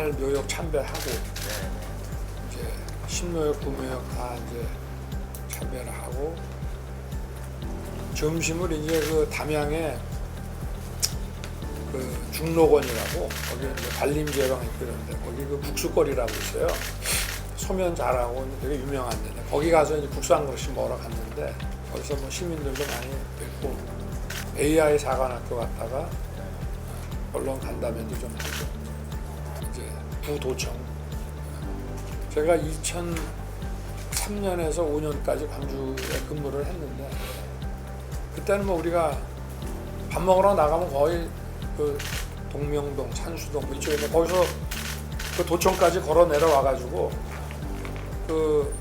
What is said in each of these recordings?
날 묘역 참배하고 이제 신묘역, 구묘역 다 이제 참배를 하고 점심을 이제 그 담양에 그 중록원이라고 거기 이제 관림제방 있고 그런데 거기 그 국수거리라고 있어요. 소면 잘하고 되게 유명한 데인데 거기 가서 이제 국수 한 그릇씩 먹으러 갔는데 거기서 뭐 시민들도 많이 뵙고 AI 사관학교 갔다가 언론 간담회도 좀 하고 이제 부도청 제가 2003년에서 5년까지 광주에 근무를 했는데 그때는 뭐 우리가 밥 먹으러 나가면 거의 그 동명동, 산수동 뭐 이쪽에 거기서 그 도청까지 걸어 내려와가지고 그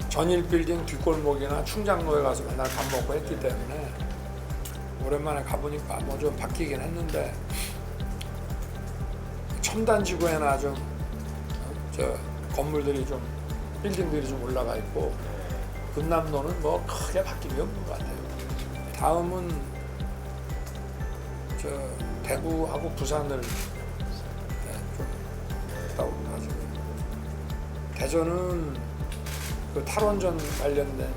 전일빌딩 뒷골목이나 충장로에 가서 맨날 밥 먹고 했기 때문에 오랜만에 가보니까 뭐 좀 바뀌긴 했는데 첨단지구에나 좀 저 건물들이 좀 빌딩들이 좀 올라가 있고 금남로는 뭐 크게 바뀐 게 없는 것 같아요. 다음은 저 대구하고 부산을 좀 갔다 가지고 대전은 그 탈원전 관련된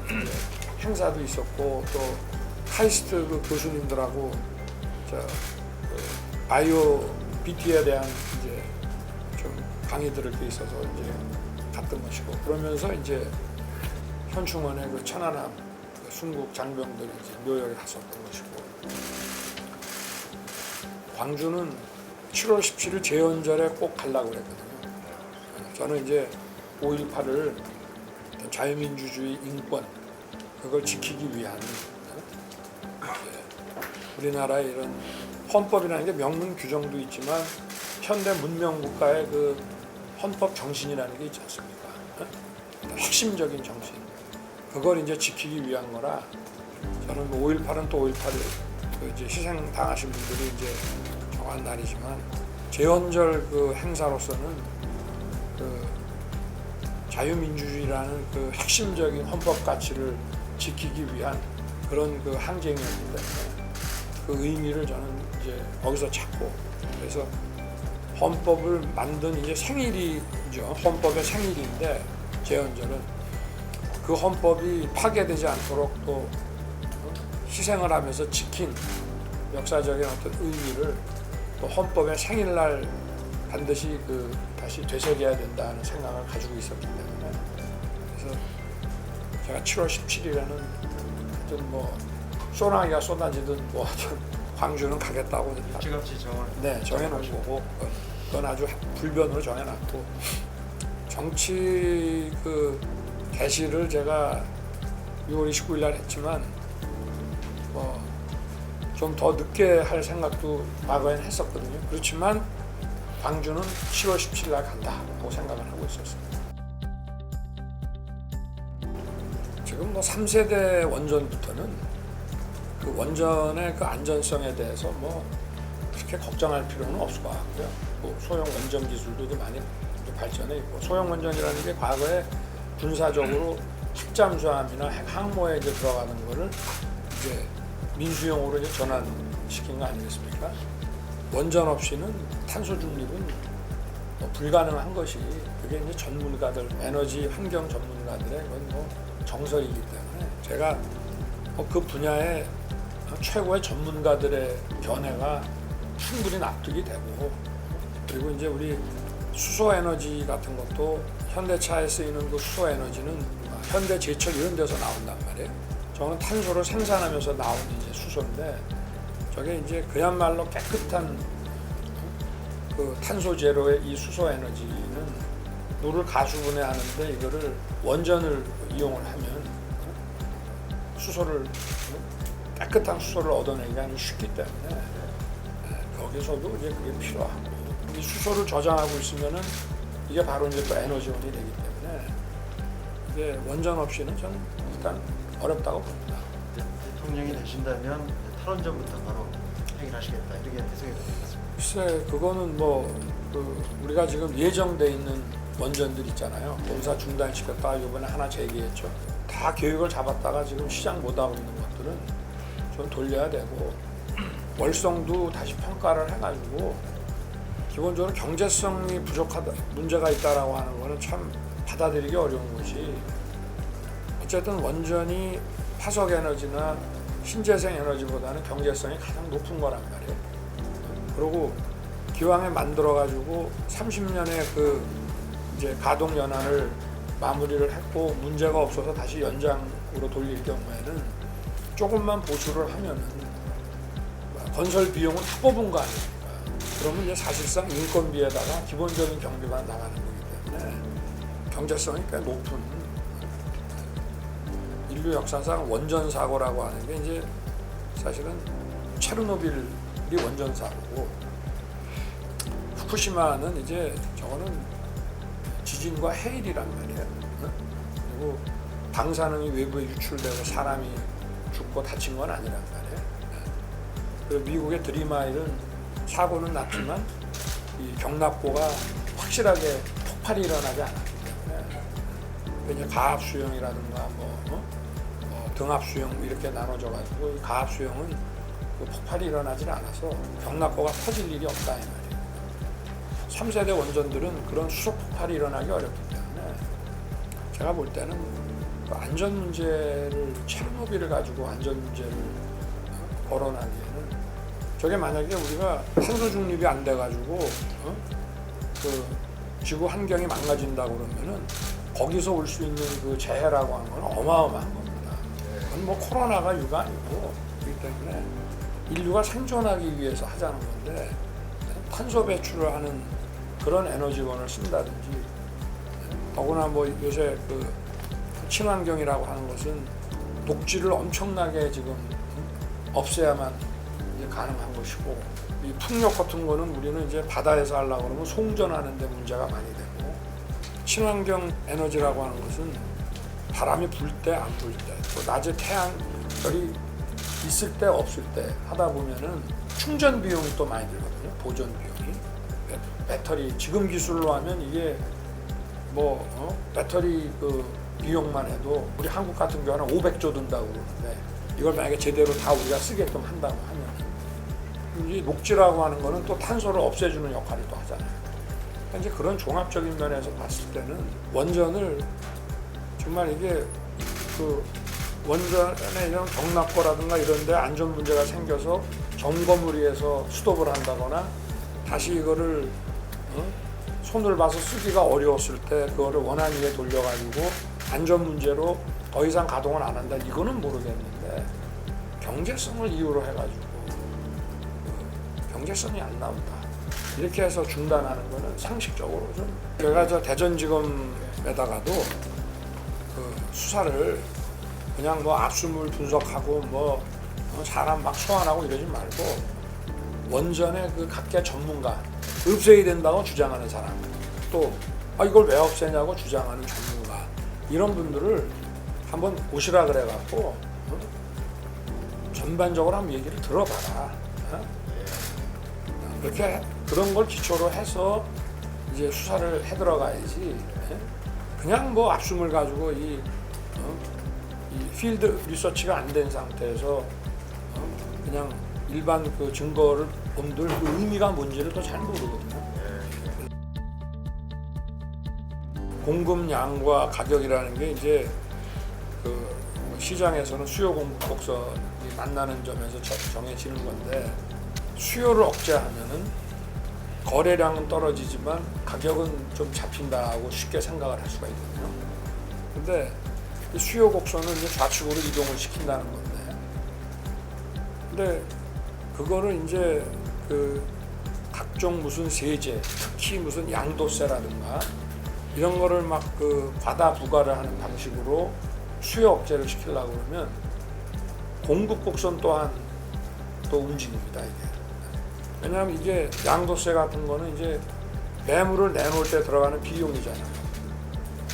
행사도 있었고 또 카이스트 그 교수님들하고 그 바이오 BT에 대한 이제 좀 강의들을 게 있어서 이제 갔던 것이고 그러면서 이제 현충원의 그 천안함 그 순국 장병들이 이제 묘역에 갔었던 것이고 광주는 7월 17일 제헌절에 꼭 가려고 그랬거든요. 저는 이제 5.18을 자유민주주의 인권 그걸 지키기 위한 우리나라의 이런 헌법이라는 게 명문 규정도 있지만 현대 문명 국가의 그 헌법 정신이라는 게 있지 않습니까? 핵심적인 정신 그걸 이제 지키기 위한 거라 저는 5.18은 또 5.18을 그 이제 희생 당하신 분들이 이제 정한 날이지만 제헌절 그 행사로서는 그 자유민주주의라는 그 핵심적인 헌법 가치를 지키기 위한 그런 그 항쟁이었기 때문에 그 의미를 저는 이제 거기서 찾고 그래서 헌법을 만든 이제 생일이죠. 헌법의 생일인데 제헌절은 그 헌법이 파괴되지 않도록 또 희생을 하면서 지킨 역사적인 어떤 의미를 또 헌법의 생일날 반드시 그 다시 되새겨야 된다는 생각을 가지고 있었기 때문에 그래서 제가 7월 17일에는 하여튼 뭐 소나기가 쏟아지든 뭐 하여튼 광주는 가겠다고 일찌감치 정해놓은 거고 그건 아주 불변으로 정해놨고 정치 그 개시를 제가 6월 29일 날 했지만 뭐 좀 더 늦게 할 생각도 과거에는 했었거든요. 그렇지만 광주는 7월 17일 날 간다고 생각을 하고 있었습니다. 지금 뭐 3세대 원전부터는 그 원전의 그 안전성에 대해서 뭐 그렇게 걱정할 필요는 없을 것 같고요. 뭐 소형 원전 기술도 많이 발전해 있고 소형 원전이라는 게 과거에 군사적으로 핵잠수함이나 핵 항모에 이제 들어가는 거를 이제 민수용으로 이제 전환시킨 거 아니겠습니까? 원전 없이는 탄소 중립은 뭐 불가능한 것이 그게 이제 전문가들 에너지 환경 전문가들의 그건 뭐 정설이기 때문에 제가 뭐 그 분야의 최고의 전문가들의 견해가 충분히 납득이 되고 그리고 이제 우리 수소 에너지 같은 것도 현대차에 쓰이는 그 수소 에너지는 현대 제철 이런 데서 나온단 말이에요. 저는 탄소를 생산하면서 나오는 이제 수소인데 저게 이제 그야말로 깨끗한 그 탄소 제로의 이 수소 에너지는 물을 가수분해하는데 이거를 원전을 이용을 하면 수소를 깨끗한 수소를 얻어내기가 쉽기 때문에 거기서도 이제 그게 필요하고 이 수소를 저장하고 있으면은 이게 바로 이제 또 에너지원이 되기 때문에 이게 원전 없이는 저는 일단 어렵다고 봅니다. 대통령이 되신다면 탈원전부터 바로 해결하시겠다 이렇게 해석이 되겠습니다. 글쎄 그거는 뭐 그 우리가 지금 예정돼 있는 원전들 있잖아요. 공사 중단시켰다가 이번에 하나 재개했죠. 다 계획을 잡았다가 지금 시작 못하고 있는 것들은 좀 돌려야 되고 월성도 다시 평가를 해가지고 기본적으로 경제성이 부족하다, 문제가 있다라고 하는 거는 참 받아들이기 어려운 것이, 어쨌든 원전이 화석 에너지나 신재생 에너지보다는 경제성이 가장 높은 거란 말이에요. 그리고 기왕에 만들어 가지고 30년의 그 이제 가동 연한을 마무리를 했고 문제가 없어서 다시 연장으로 돌릴 경우에는 조금만 보수를 하면은 건설 비용은 다 뽑은 거 아닙니까? 그러면 이제 사실상 인건비에다가 기본적인 경비만 나가는 거기 때문에 경제성이 꽤 높은, 인류 역사상 원전 사고라고 하는 게 이제 사실은 체르노빌이 원전 사고고, 후쿠시마는 이제 저거는 지진과 해일이란 말이에요. 그리고 방사능이 외부에 유출되고 사람이 죽고 다친 건 아니란 말이에요. 그리고 미국의 드리마일은 사고는 났지만 이 경납고가 확실하게 폭발이 일어나지 않았기 때문에, 이제 가압 수용이라든가 등압 수용 이렇게 나눠져 가지고, 이 가압 수용은 그 폭발이 일어나지 않아서 경납고가 터질 일이 없다 이 말이에요. 3세대 원전들은 그런 수속 폭발이 일어나기 어렵기 때문에 제가 볼 때는 그 안전 문제를, 체르노빌을 가지고 안전 문제를 거론하기에는, 저게 만약에 우리가 탄소 중립이 안 돼가지고 그 지구 환경이 망가진다고 그러면은 거기서 올 수 있는 그 재해라고 하는 건 어마어마한 겁니다. 그건 뭐 코로나가 유가 아니고, 그렇기 때문에 인류가 생존하기 위해서 하자는 건데, 탄소 배출을 하는 그런 에너지원을 쓴다든지, 더구나 뭐 요새 그 친환경이라고 하는 것은 녹지를 엄청나게 지금 없애야만 이제 가능한 것이고, 이 풍력 같은 거는 우리는 이제 바다에서 하려고 그러면 송전하는 데 문제가 많이 되고, 친환경 에너지라고 하는 것은 바람이 불 때 안 불 때, 또 낮에 태양열이 있을 때 없을 때 하다 보면은 충전 비용이 또 많이 들거든요. 보존 비용이. 배터리 지금 기술로 하면 이게 배터리 그 비용만 해도 우리 한국 같은 경우는 500조 든다고 그러는데, 이걸 만약에 제대로 다 우리가 쓰게끔 한다고 하면 이 녹지라고 하는 거는 또 탄소를 없애주는 역할을 또 하잖아요. 그러니까 이제 그런 종합적인 면에서 봤을 때는 원전을 정말 이게 그 원전에 이런 경납고라든가 이런 데 안전 문제가 생겨서 점검을 위해서 스톱을 한다거나 다시 이거를 손을 봐서 쓰기가 어려웠을 때 그거를 원안 위에 돌려가지고 안전 문제로 더 이상 가동을 안 한다, 이거는 모르겠는데, 경제성을 이유로 해가지고 경제성이 안 나온다 이렇게 해서 중단하는 거는 상식적으로 좀, 제가 저 대전지검에다가도 그 수사를 그냥 뭐 압수물 분석하고 뭐 사람 막 소환하고 이러지 말고, 원전의 그 각계 전문가, 없애야 된다고 주장하는 사람, 또 이걸 왜 없애냐고 주장하는 전문가, 이런 분들을 한번 오시라 그래갖고 전반적으로 한번 얘기를 들어봐라. 그렇게 그런 걸 기초로 해서 이제 수사를 해 들어가야지, 그냥 뭐 압수물 가지고 이 필드 리서치가 안 된 상태에서 그냥 일반 그 증거를 본들 그 의미가 뭔지를 또 잘 모르거든요. 공급량과 가격이라는 게 이제 그 시장에서는 수요 공급 곡선이 만나는 점에서 정해지는 건데, 수요를 억제하면은 거래량은 떨어지지만 가격은 좀 잡힌다고 쉽게 생각을 할 수가 있거든요. 근데 이 수요 곡선은 이제 좌측으로 이동을 시킨다는 건데, 근데 그거를 이제 그 각종 무슨 세제, 특히 무슨 양도세라든가 이런 거를 막 그 과다 부과를 하는 방식으로 수요 억제를 시키려고 그러면 공급 곡선 또한 또 움직입니다, 이게. 왜냐하면 이게 양도세 같은 거는 이제 매물을 내놓을 때 들어가는 비용이잖아요.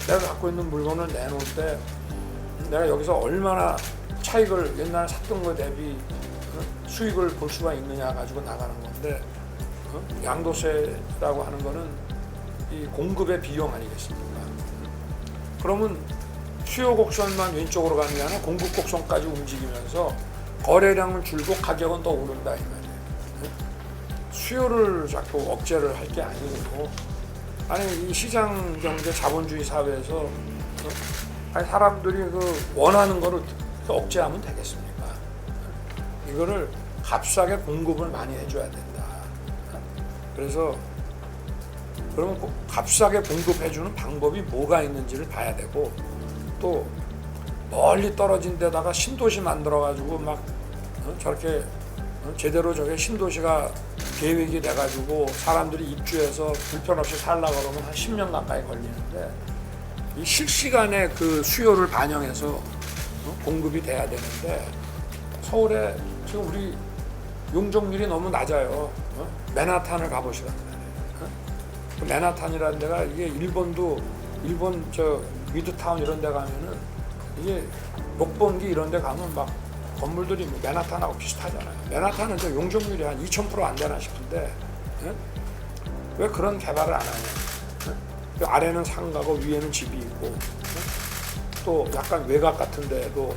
내가 갖고 있는 물건을 내놓을 때 내가 여기서 얼마나 차익을 옛날에 샀던 거에 대비 수익을 볼 수가 있느냐 가지고 나가는 건데, 양도세라고 하는 거는 이 공급의 비용 아니겠습니까? 그러면 수요 곡선만 왼쪽으로 가는 게 아니라 공급 곡선까지 움직이면서 거래량은 줄고 가격은 더 오른다 이 말이에요. 수요를 자꾸 억제를 할 게 아니고, 아니 이 시장 경제 자본주의 사회에서 아니 사람들이 그 원하는 거를 억제하면 되겠습니까? 이거를 값싸게 공급을 많이 해줘야 된다. 그래서 그러면 값싸게 공급해주는 방법이 뭐가 있는지를 봐야 되고, 또 멀리 떨어진 데다가 신도시 만들어가지고 막 저렇게 제대로 저게 신도시가 계획이 돼가지고 사람들이 입주해서 불편 없이 살려고 그러면 한 10년 가까이 걸리는데, 이 실시간에 그 수요를 반영해서 공급이 돼야 되는데, 서울에 지금 우리 용적률이 너무 낮아요. 맨하탄을 가보시란 말이에요. 그 맨하탄이라는 데가 이게 일본 저 미드타운 이런 데 가면은 이게六本木이런 데 가면 막 건물들이 뭐 맨하탄하고 비슷하잖아요. 맨하탄은 저 용적률이 한 2000% 안 되나 싶은데, 왜 그런 개발을 안 하냐. 그 아래는 상가고 위에는 집이 있고, 또 약간 외곽 같은 데도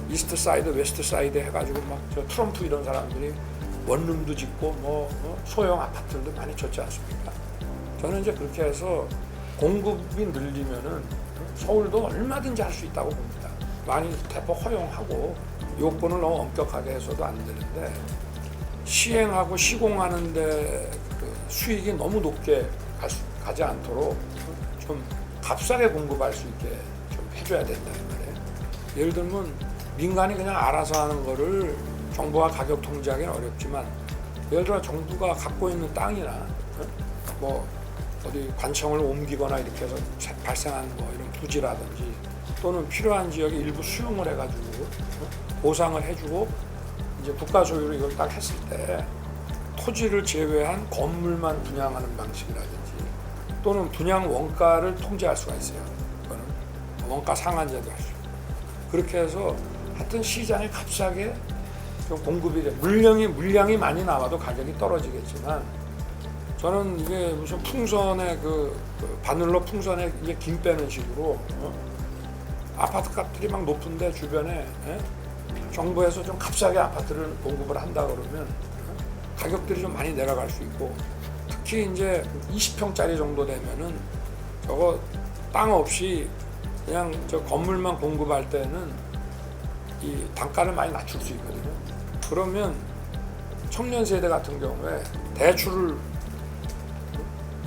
이스트 사이드, 웨스트 사이드 해가지고 막 저 트럼프 이런 사람들이 원룸도 짓고 뭐 소형 아파트들도 많이 짓지 않습니까? 저는 이제 그렇게 해서 공급이 늘리면은 서울도 얼마든지 할 수 있다고 봅니다. 많이 대폭 허용하고 요건을 너무 엄격하게 해서도 안 되는데, 시행하고 시공하는데 그 수익이 너무 높게 가지 않도록 좀 값싸게 공급할 수 있게 좀 해줘야 된다 이 말이에요. 예를 들면 민간이 그냥 알아서 하는 거를 정부가 가격 통제하기는 어렵지만, 예를 들어 정부가 갖고 있는 땅이나 뭐 어디 관청을 옮기거나 이렇게 해서 발생한 뭐 이런 부지라든지, 또는 필요한 지역에 일부 수용을 해가지고 보상을 해주고, 이제 국가 소유로 이걸 딱 했을 때 토지를 제외한 건물만 분양하는 방식이라든지, 또는 분양 원가를 통제할 수가 있어요. 그거는 원가 상한제도 할 수 있고, 그렇게 해서 하여튼 시장에 값싸게 좀 공급이 돼. 물량이 많이 나와도 가격이 떨어지겠지만, 저는 이게 무슨 풍선에 그 바늘로 풍선에 이제 김 빼는 식으로 아파트 값들이 막 높은데 주변에 정부에서 좀 값싸게 아파트를 공급을 한다 그러면 가격들이 좀 많이 내려갈 수 있고, 특히 이제 20평짜리 정도 되면은 저거 땅 없이 그냥 저 건물만 공급할 때는 이 단가를 많이 낮출 수 있거든요. 그러면 청년 세대 같은 경우에 대출을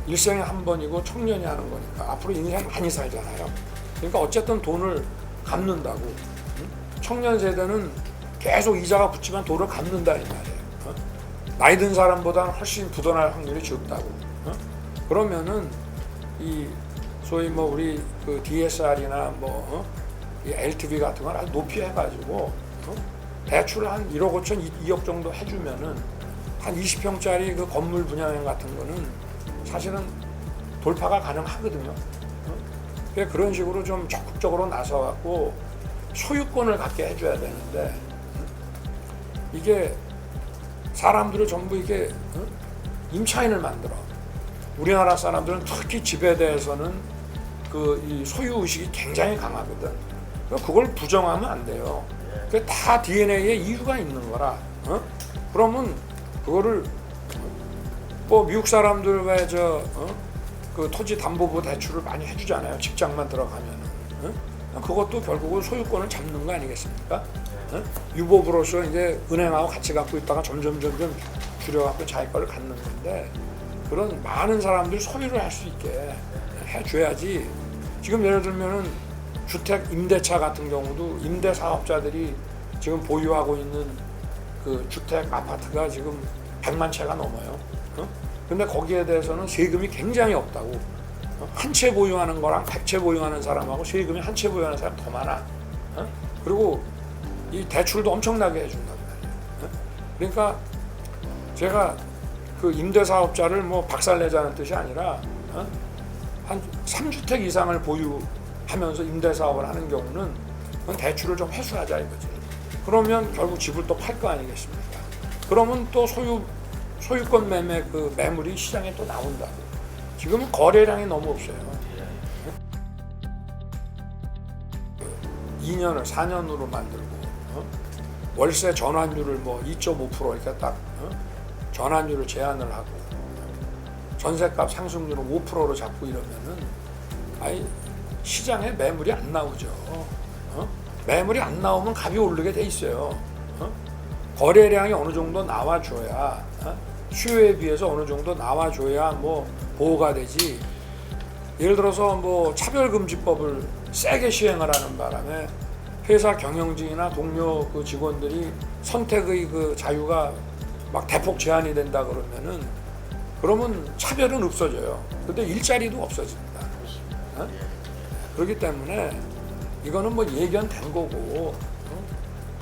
일생에 한 번이고 청년이 하는 거니까 앞으로 인생 많이 살잖아요. 그러니까 어쨌든 돈을 갚는다고. 청년 세대는 계속 이자가 붙지만 돈을 갚는다 이 말이에요. 나이 든 사람보다는 훨씬 부도날 확률이 적다고. 그러면은 이 소위 뭐 우리 그 DSR이나 뭐 이 LTV 같은 걸 아주 높이 해가지고 대출을 한 1억 5천, 2억 정도 해주면은 한 20평짜리 그 건물 분양 같은 거는 사실은 돌파가 가능하거든요. 그러니까 그런 식으로 좀 적극적으로 나서갖고 소유권을 갖게 해줘야 되는데, 이게 사람들을 전부 이게 임차인을 만들어. 우리나라 사람들은 특히 집에 대해서는 그 이 소유 의식이 굉장히 강하거든. 그걸 부정하면 안 돼요. 그게 다 DNA에 이유가 있는 거라. 그러면 그거를 뭐 미국 사람들 왜 그 토지 담보부 대출을 많이 해주잖아요. 직장만 들어가면은. 그것도 결국은 소유권을 잡는 거 아니겠습니까? 유보부로서 이제 은행하고 같이 갖고 있다가 점점 줄여갖고 자기 거를 갖는 건데, 그런 많은 사람들이 소유를 할 수 있게 해줘야지. 지금 예를 들면은 주택 임대차 같은 경우도 임대 사업자들이 지금 보유하고 있는 그 주택 아파트가 지금 100만 채가 넘어요. 근데 거기에 대해서는 세금이 굉장히 없다고. 한 채 보유하는 거랑 100채 보유하는 사람하고 세금이 한 채 보유하는 사람 더 많아. 그리고 이 대출도 엄청나게 해준다고 말이에요. 그러니까 제가 그 임대사업자를 뭐 박살내자는 뜻이 아니라 한 3주택 이상을 보유하면서 임대사업을 하는 경우는 그건 대출을 좀 회수하자 이거지. 그러면 결국 집을 또 팔 거 아니겠습니까? 그러면 또 소유권 매매 그 매물이 시장에 또 나온다고. 지금은 거래량이 너무 없어요. 2년을 4년으로 만들고 월세 전환율을 뭐 2.5% 이렇게 딱 전환율을 제한을 하고 전세값 상승률을 5%로 잡고 이러면은 아니 시장에 매물이 안 나오죠. 매물이 안 나오면 값이 오르게 돼 있어요. 거래량이 어느 정도 나와줘야 수요에 비해서 어느 정도 나와줘야 뭐 보호가 되지. 예를 들어서 뭐 차별금지법을 세게 시행을 하는 바람에 회사 경영진이나 동료 그 직원들이 선택의 그 자유가 막 대폭 제한이 된다 그러면 차별은 없어져요. 근데 일자리도 없어집니다. 그렇기 때문에 이거는 뭐 예견된 거고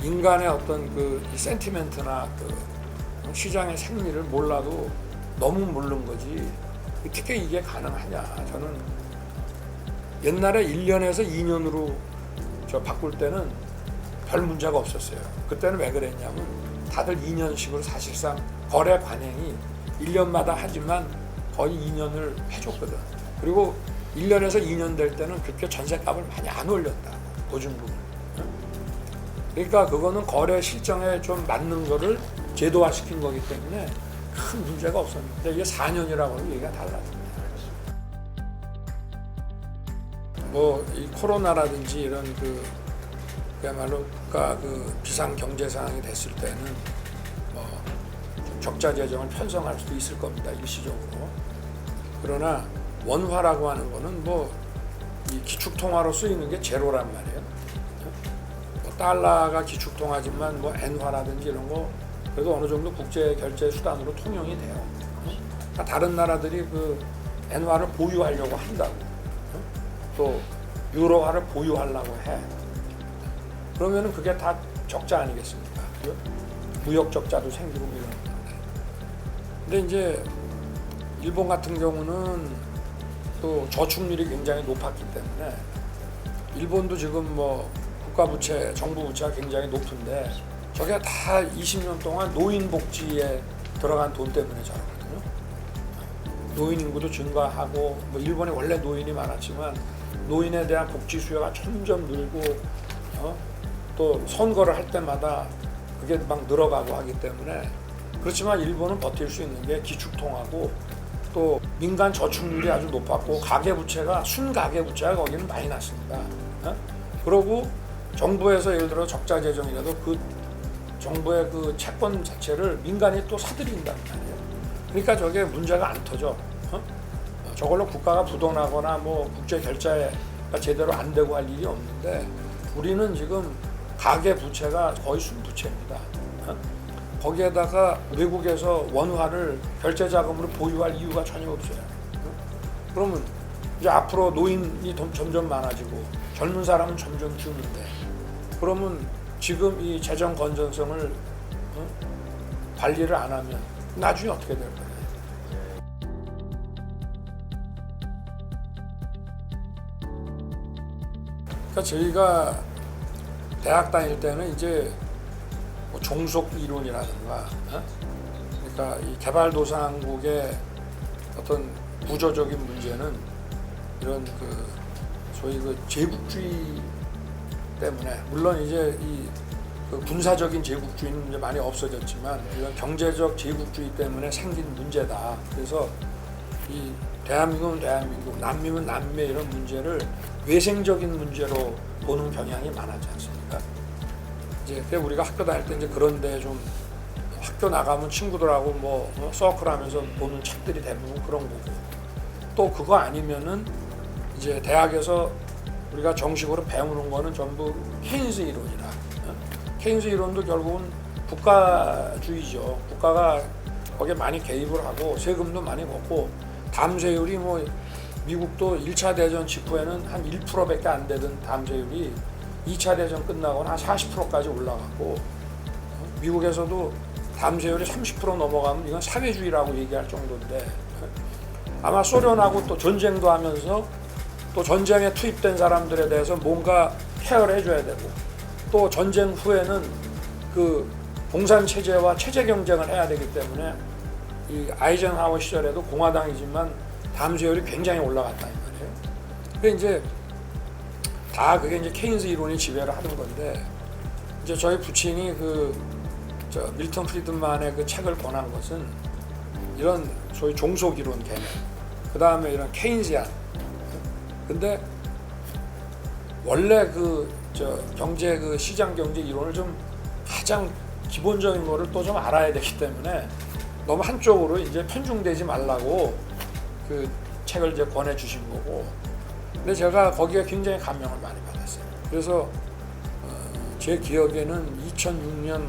인간의 어떤 그 센티멘트나 그 시장의 생리를 몰라도 너무 모르는 거지. 어떻게 이게 가능하냐. 저는 옛날에 1년에서 2년으로 바꿀 때는 별 문제가 없었어요. 그때는 왜 그랬냐면 다들 2년씩으로 사실상 거래 관행이 1년마다 하지만 거의 2년을 해줬거든. 그리고 1년에서 2년 될 때는 그렇게 전세값을 많이 안 올렸다. 보증금을. 그러니까 그거는 거래 실정에 좀 맞는 거를 제도화시킨 거기 때문에 큰 문제가 없었는데 이게 4년이라고 하면 얘기가 달라집니다. 뭐 이 코로나라든지 이런 그야말로 국가 그 비상 경제 상황이 됐을 때는 뭐 좀 적자 재정을 편성할 수도 있을 겁니다. 일시적으로. 그러나 원화라고 하는 거는 뭐 이 기축통화로 쓰이는 게 제로란 말이에요. 뭐 달러가 기축통화지만 뭐 엔화라든지 이런 거 그래도 어느 정도 국제 결제 수단으로 통용이 돼요. 그러니까 다른 나라들이 그 엔화를 보유하려고 한다고. 또 유로화를 보유하려고 해. 그러면은 그게 다 적자 아니겠습니까? 무역 적자도 생기고 이런 건데. 근데 이제 일본 같은 경우는 또 저축률이 굉장히 높았기 때문에 일본도 지금 뭐 국가 부채, 정부 부채가 굉장히 높은데 저게 다 20년 동안 노인 복지에 들어간 돈 때문에 저러거든요. 노인 인구도 증가하고 뭐 일본에 원래 노인이 많았지만 노인에 대한 복지 수요가 점점 늘고 또 선거를 할 때마다 그게 막 늘어가고 하기 때문에 그렇지만 일본은 버틸 수 있는 게 기축통화고 또 민간 저축률이 아주 높았고 가계부채가 순가계부채가 거기는 많이 났습니다. 그러고 정부에서 예를 들어 적자 재정이라도 그 정부의 그 채권 자체를 민간이 또 사들인단 말이에요. 그러니까 저게 문제가 안 터져. 저걸로 국가가 부도나거나 뭐 국제 결제가 제대로 안 되고 할 일이 없는데 우리는 지금 가계 부채가 거의 순부채입니다. 거기에다가 외국에서 원화를 결제 자금으로 보유할 이유가 전혀 없어요. 그러면 이제 앞으로 노인이 점점 많아지고 젊은 사람은 점점 주는데 그러면 지금 이 재정 건전성을 관리를 안 하면 나중에 어떻게 될 거예요? 그러니까 저희가 대학 다닐 때는 이제 뭐 종속 이론이라든가, 그러니까 이 개발도상국의 어떤 구조적인 문제는 이런 그 소위 그 제국주의 때문에 물론 이제 이 그 군사적인 제국주의는 이제 많이 없어졌지만 이런 경제적 제국주의 때문에 생긴 문제다. 그래서 이 대한민국은 대한민국, 남미는 남미 이런 문제를 외생적인 문제로 보는 경향이 많았지 않습니까? 이제 우리가 학교 다닐 때 이제 그런데 좀 학교 나가면 친구들하고 뭐 서클하면서 보는 책들이 대부분 그런 거고 또 그거 아니면은 이제 대학에서 우리가 정식으로 배우는 거는 전부 케인스 이론이라. 케인스 이론도 결국은 국가주의죠. 국가가 거기에 많이 개입을 하고 세금도 많이 걷고 담세율이 뭐 미국도 1차 대전 직후에는 한 1%밖에 안 되던 담세율이 2차 대전 끝나고는 한 40%까지 올라갔고 미국에서도 담세율이 30% 넘어가면 이건 사회주의라고 얘기할 정도인데 아마 소련하고 또 전쟁도 하면서 또 전쟁에 투입된 사람들에 대해서 뭔가 케어를 해줘야 되고 또 전쟁 후에는 그 공산 체제와 체제 경쟁을 해야 되기 때문에 이 아이젠하워 시절에도 공화당이지만 담세율이 굉장히 올라갔다 이 말이에요. 근데 이제 다 그게 이제 케인스 이론이 지배를 하는 건데 이제 저희 부친이 그 밀턴 프리드만의 그 책을 권한 것은 이런 소위 종속이론 개념, 그 다음에 이런 케인시안. 근데 원래 경제 시장 경제 이론을 좀 가장 기본적인 거를 또 좀 알아야 되기 때문에 너무 한쪽으로 이제 편중되지 말라고 그 책을 이제 권해 주신 거고. 근데 제가 거기에 굉장히 감명을 많이 받았어요. 그래서 제 기억에는 2006년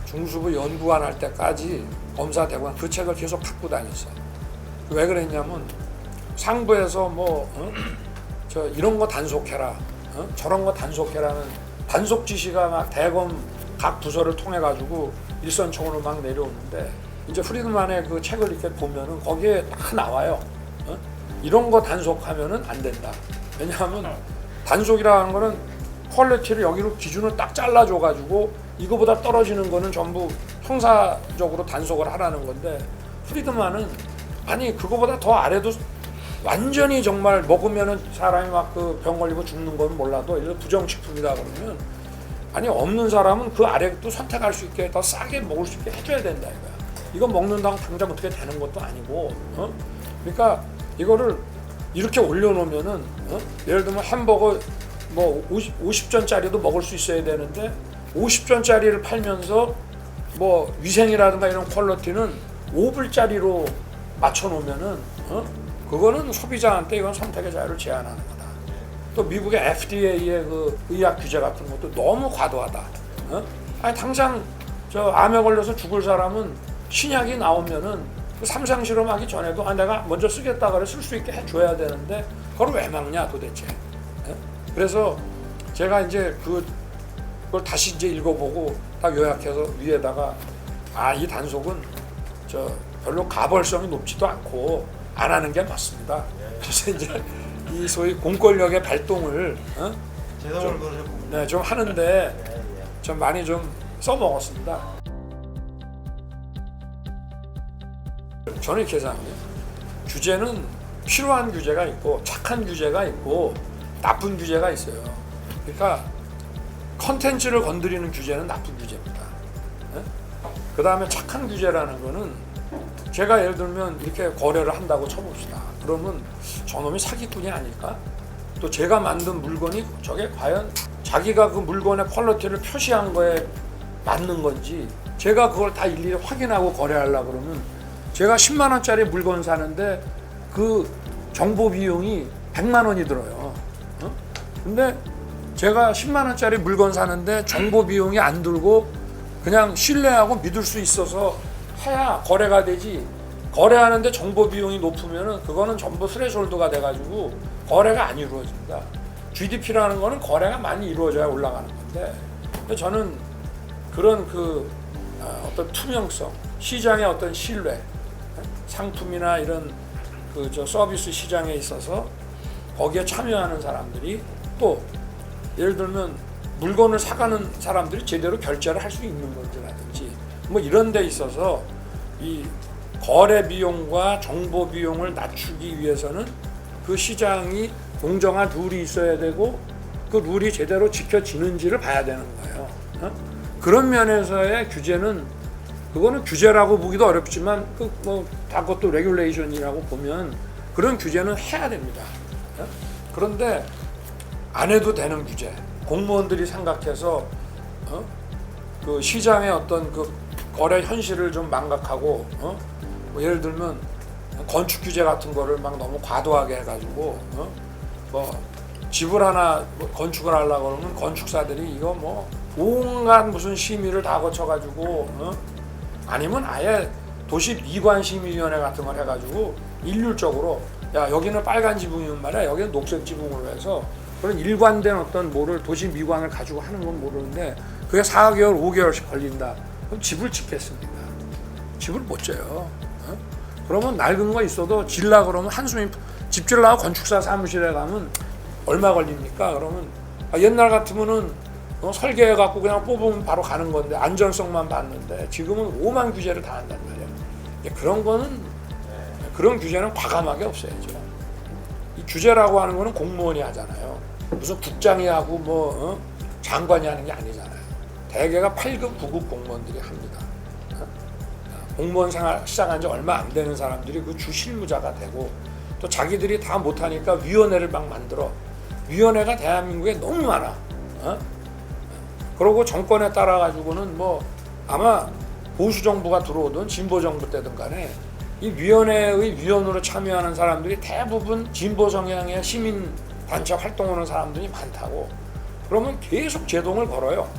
중수부 연구원 할 때까지 검사대관 그 책을 계속 갖고 다녔어요. 왜 그랬냐면 상부에서 저 이런 거 단속해라, 저런 거 단속해라는 단속 지시가 막 대검 각 부서를 통해 가지고 일선총으로 막 내려오는데, 이제 프리드만의 그 책을 이렇게 보면은 거기에 다 나와요. 이런 거 단속하면은 안 된다. 왜냐하면 단속이라는 거는 퀄리티를 여기로 기준을 딱 잘라줘 가지고 이거보다 떨어지는 거는 전부 형사적으로 단속을 하라는 건데, 프리드만은 아니 그거보다 더 아래도 완전히 정말 먹으면은 사람이 막 그 병 걸리고 죽는 건 몰라도 이런 부정식품이다 그러면 아니 없는 사람은 그 아래도 선택할 수 있게 더 싸게 먹을 수 있게 해줘야 된다 이거야. 이거 먹는다고 당장 어떻게 되는 것도 아니고, 그러니까 이거를 이렇게 올려놓으면은 예를 들면 햄버거 뭐 50전짜리도 먹을 수 있어야 되는데 50전짜리를 팔면서 뭐 위생이라든가 이런 퀄리티는 5불짜리로 맞춰놓으면은 그거는 소비자한테 이건 선택의 자유를 제한하는 거다. 또 미국의 FDA의 그 의약 규제 같은 것도 너무 과도하다. 아니 당장 저 암에 걸려서 죽을 사람은 신약이 나오면은 그 삼상 실험하기 전에도 내가 먼저 쓰겠다 그래 쓸 수 있게 해줘야 되는데 그걸 왜 막냐 도대체. 그래서 제가 이제 그걸 다시 이제 읽어보고 딱 요약해서 위에다가 이 단속은 저 별로 가벌성이 높지도 않고 안 하는 게 맞습니다. 그래서 이제 이 소위 공권력의 발동을 제동을 걸으셨군요. 좀 하는데 좀 많이 좀 써먹었습니다. 저는 이렇게 생각해요. 규제는 필요한 규제가 있고 착한 규제가 있고 나쁜 규제가 있어요. 그러니까 컨텐츠를 건드리는 규제는 나쁜 규제입니다. 그 다음에 착한 규제라는 거는 제가 예를 들면 이렇게 거래를 한다고 쳐봅시다. 그러면 저놈이 사기꾼이 아닐까? 또 제가 만든 물건이 저게 과연 자기가 그 물건의 퀄리티를 표시한 거에 맞는 건지 제가 그걸 다 일일이 확인하고 거래하려고 그러면 제가 10만 원짜리 물건 사는데 그 정보 비용이 100만 원이 들어요. 근데 제가 10만 원짜리 물건 사는데 정보 비용이 안 들고 그냥 신뢰하고 믿을 수 있어서 해야 거래가 되지. 거래하는데 정보 비용이 높으면은 그거는 전부 스레시홀드가 돼가지고 거래가 안 이루어집니다. GDP라는 거는 거래가 많이 이루어져야 올라가는 건데, 근데 저는 그런 어떤 투명성, 시장의 어떤 신뢰, 상품이나 이런 서비스 시장에 있어서 거기에 참여하는 사람들이 또 예를 들면 물건을 사가는 사람들이 제대로 결제를 할 수 있는 건지라든지 뭐 이런 데 있어서 이 거래 비용과 정보 비용을 낮추기 위해서는 그 시장이 공정한 룰이 있어야 되고 그 룰이 제대로 지켜지는지를 봐야 되는 거예요. 그런 면에서의 규제는 그거는 규제라고 보기도 어렵지만 다 그것도 레귤레이션이라고 보면 그런 규제는 해야 됩니다. 그런데 안 해도 되는 규제, 공무원들이 생각해서 그 시장의 어떤 그 거래 현실을 좀 망각하고 뭐 예를 들면 건축 규제 같은 거를 막 너무 과도하게 해가지고 뭐 집을 하나 건축을 하려고 그러면 건축사들이 이거 뭐 온갖 무슨 심의를 다 거쳐가지고 아니면 아예 도시 미관심의위원회 같은 걸 해가지고 일률적으로 야 여기는 빨간 지붕이면 말이야 여기는 녹색 지붕으로 해서 그런 일관된 어떤 뭐를 도시 미관을 가지고 하는 건 모르는데 그게 4개월 5개월씩 걸린다. 그럼 집을 짓겠습니까? 집을 못 져요. 그러면 낡은 거 있어도 질라 그러면 한숨이 집 질라고 건축사 사무실에 가면 얼마 걸립니까? 그러면 옛날 같으면은 설계해 갖고 그냥 뽑으면 바로 가는 건데 안전성만 봤는데 지금은 오만 규제를 다 한단 말이에요. 그런 거는 그런 규제는 과감하게 없애야죠. 이 규제라고 하는 거는 공무원이 하잖아요. 무슨 국장이 하고 뭐 장관이 하는 게 아니잖아요. 대개가 8급, 9급 공무원들이 합니다. 공무원 생활 시작한 지 얼마 안 되는 사람들이 그 주 실무자가 되고 또 자기들이 다 못하니까 위원회를 막 만들어. 위원회가 대한민국에 너무 많아. 그러고 정권에 따라 가지고는 뭐 아마 보수 정부가 들어오든 진보 정부 때든 간에 이 위원회의 위원으로 참여하는 사람들이 대부분 진보 성향의 시민 단체 활동하는 사람들이 많다고. 그러면 계속 제동을 걸어요.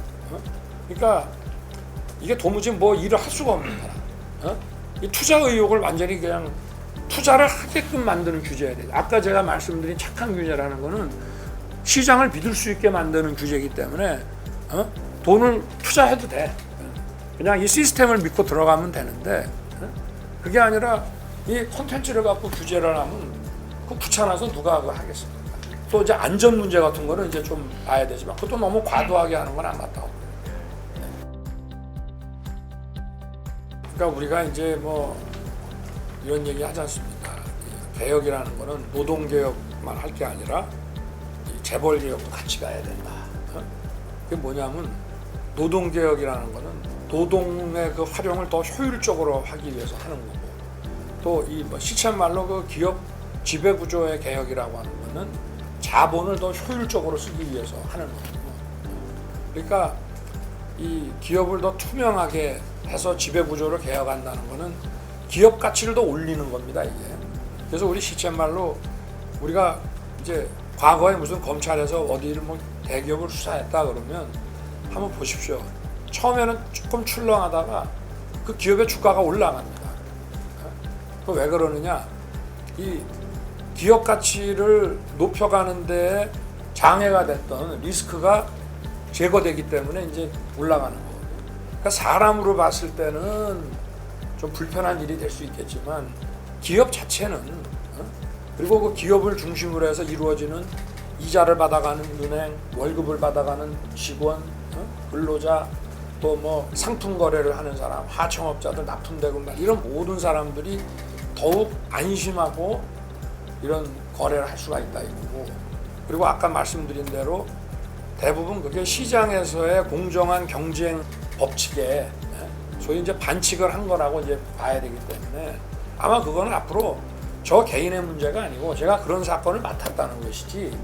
그러니까 이게 도무지 뭐 일을 할 수가 없는 거야. 이 투자 의욕을 완전히 그냥 투자를 하게끔 만드는 규제야 돼. 아까 제가 말씀드린 착한 규제라는 거는 시장을 믿을 수 있게 만드는 규제이기 때문에 돈을 투자해도 돼. 그냥 이 시스템을 믿고 들어가면 되는데 그게 아니라 이 콘텐츠를 갖고 규제를 하면 그 귀찮아서 누가 그거 하겠습니까? 또 이제 안전 문제 같은 거는 이제 좀 봐야 되지만 그것도 너무 과도하게 하는 건 안 맞다고. 그러니까 우리가 이제 뭐 이런 얘기 하지 않습니까? 개혁이라는 거는 노동 개혁만 할 게 아니라 재벌 개혁도 같이 가야 된다. 그게 뭐냐면 노동 개혁이라는 거는 노동의 그 활용을 더 효율적으로 하기 위해서 하는 거고, 또 이 뭐 시쳇말로 그 기업 지배 구조의 개혁이라고 하는 거는 자본을 더 효율적으로 쓰기 위해서 하는 거거든요. 그러니까 이 기업을 더 투명하게 해서 지배 구조를 개혁한다는 거는 기업 가치를 더 올리는 겁니다, 이게. 그래서 우리 시쳇말로 우리가 이제 과거에 무슨 검찰에서 어디를 뭐 대기업을 수사했다 그러면 한번 보십시오. 처음에는 조금 출렁하다가 그 기업의 주가가 올라갑니다. 그 왜 그러느냐? 이 기업 가치를 높여가는 데 장애가 됐던 리스크가 제거되기 때문에 이제 올라가는 거거든요. 그러니까 사람으로 봤을 때는 좀 불편한 일이 될 수 있겠지만 기업 자체는 그리고 그 기업을 중심으로 해서 이루어지는 이자를 받아가는 은행, 월급을 받아가는 직원, 근로자, 또 뭐 상품 거래를 하는 사람, 하청업자들, 납품대금 이런 모든 사람들이 더욱 안심하고 이런 거래를 할 수가 있다 이거고. 그리고 아까 말씀드린 대로 대부분 그게 시장에서의 공정한 경쟁 법칙에 소위 이제 반칙을 한 거라고 이제 봐야 되기 때문에 아마 그거는 앞으로 저 개인의 문제가 아니고 제가 그런 사건을 맡았다는 것이지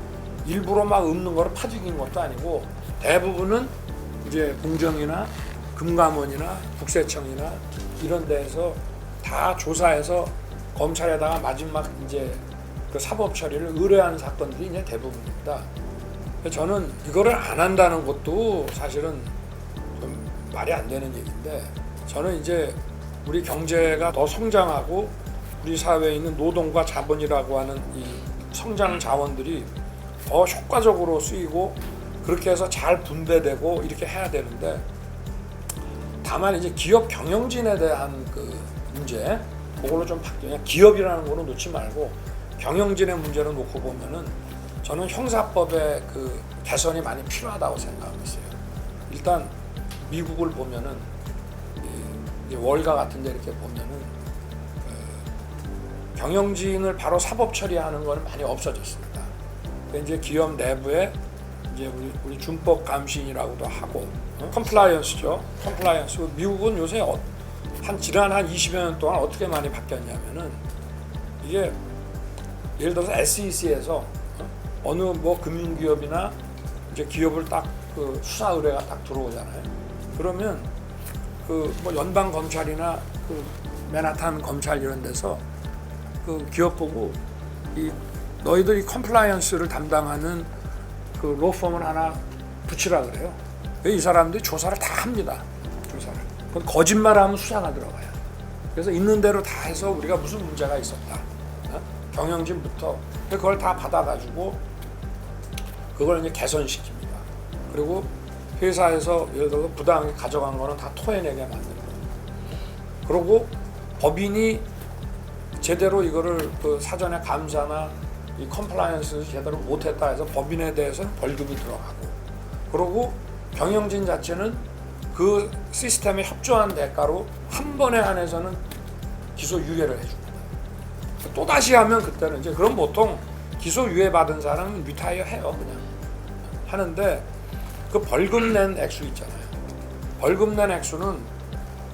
일부러 막 읊는 거를 파죽인 것도 아니고 대부분은 이제 공정이나 금감원이나 국세청이나 이런 데에서 다 조사해서 검찰에다가 마지막 이제 그 사법 처리를 의뢰하는 사건들이 이제 대부분입니다. 저는 이거를 안 한다는 것도 사실은 좀 말이 안 되는 얘기인데 저는 이제 우리 경제가 더 성장하고 우리 사회에 있는 노동과 자본이라고 하는 이 성장 자원들이 더 효과적으로 쓰이고 그렇게 해서 잘 분배되고 이렇게 해야 되는데 다만 이제 기업 경영진에 대한 그 문제 그걸로 좀 바뀌냐 기업이라는 거는 놓지 말고 경영진의 문제를 놓고 보면은 저는 형사법의 그 개선이 많이 필요하다고 생각하고 있어요. 일단 미국을 보면은 월가 같은 데 이렇게 보면은 경영진을 바로 사법 처리하는 거는 많이 없어졌습니다. 이제 기업 내부에 이제 우리 준법 감시인이라고도 하고 컴플라이언스죠. 컴플라이언스. 미국은 요새 지난 한 20여 년 동안 어떻게 많이 바뀌었냐면은 이게 예를 들어서 SEC에서 어느 뭐 금융기업이나 이제 기업을 딱 그 수사 의뢰가 딱 들어오잖아요. 그러면 그 뭐 연방 검찰이나 그 맨하탄 검찰 이런 데서 그 기업 보고 이 너희들이 컴플라이언스를 담당하는 그 로펌을 하나 붙이라 그래요. 이 사람들이 조사를 다 합니다. 조사를. 거짓말하면 수사가 들어가요. 그래서 있는 대로 다 해서 우리가 무슨 문제가 있었다. 경영진부터 그걸 다 받아가지고 그걸 이제 개선시킵니다. 그리고 회사에서 예를 들어서 부당하게 가져간 거는 다 토해내게 만드는 거예요. 그리고 법인이 제대로 이거를 그 사전에 감사나 이 컴플라이언스 제대로 못했다 해서 법인에 대해서는 벌금이 들어가고 그리고 경영진 자체는 그 시스템에 협조한 대가로 한 번에 한해서는 기소 유예를 해줍니다. 또다시 하면 그때는 이제 그럼 보통 기소 유예 받은 사람은 리타이어 해요. 그냥 하는데 그 벌금 낸 액수 있잖아요. 벌금 낸 액수는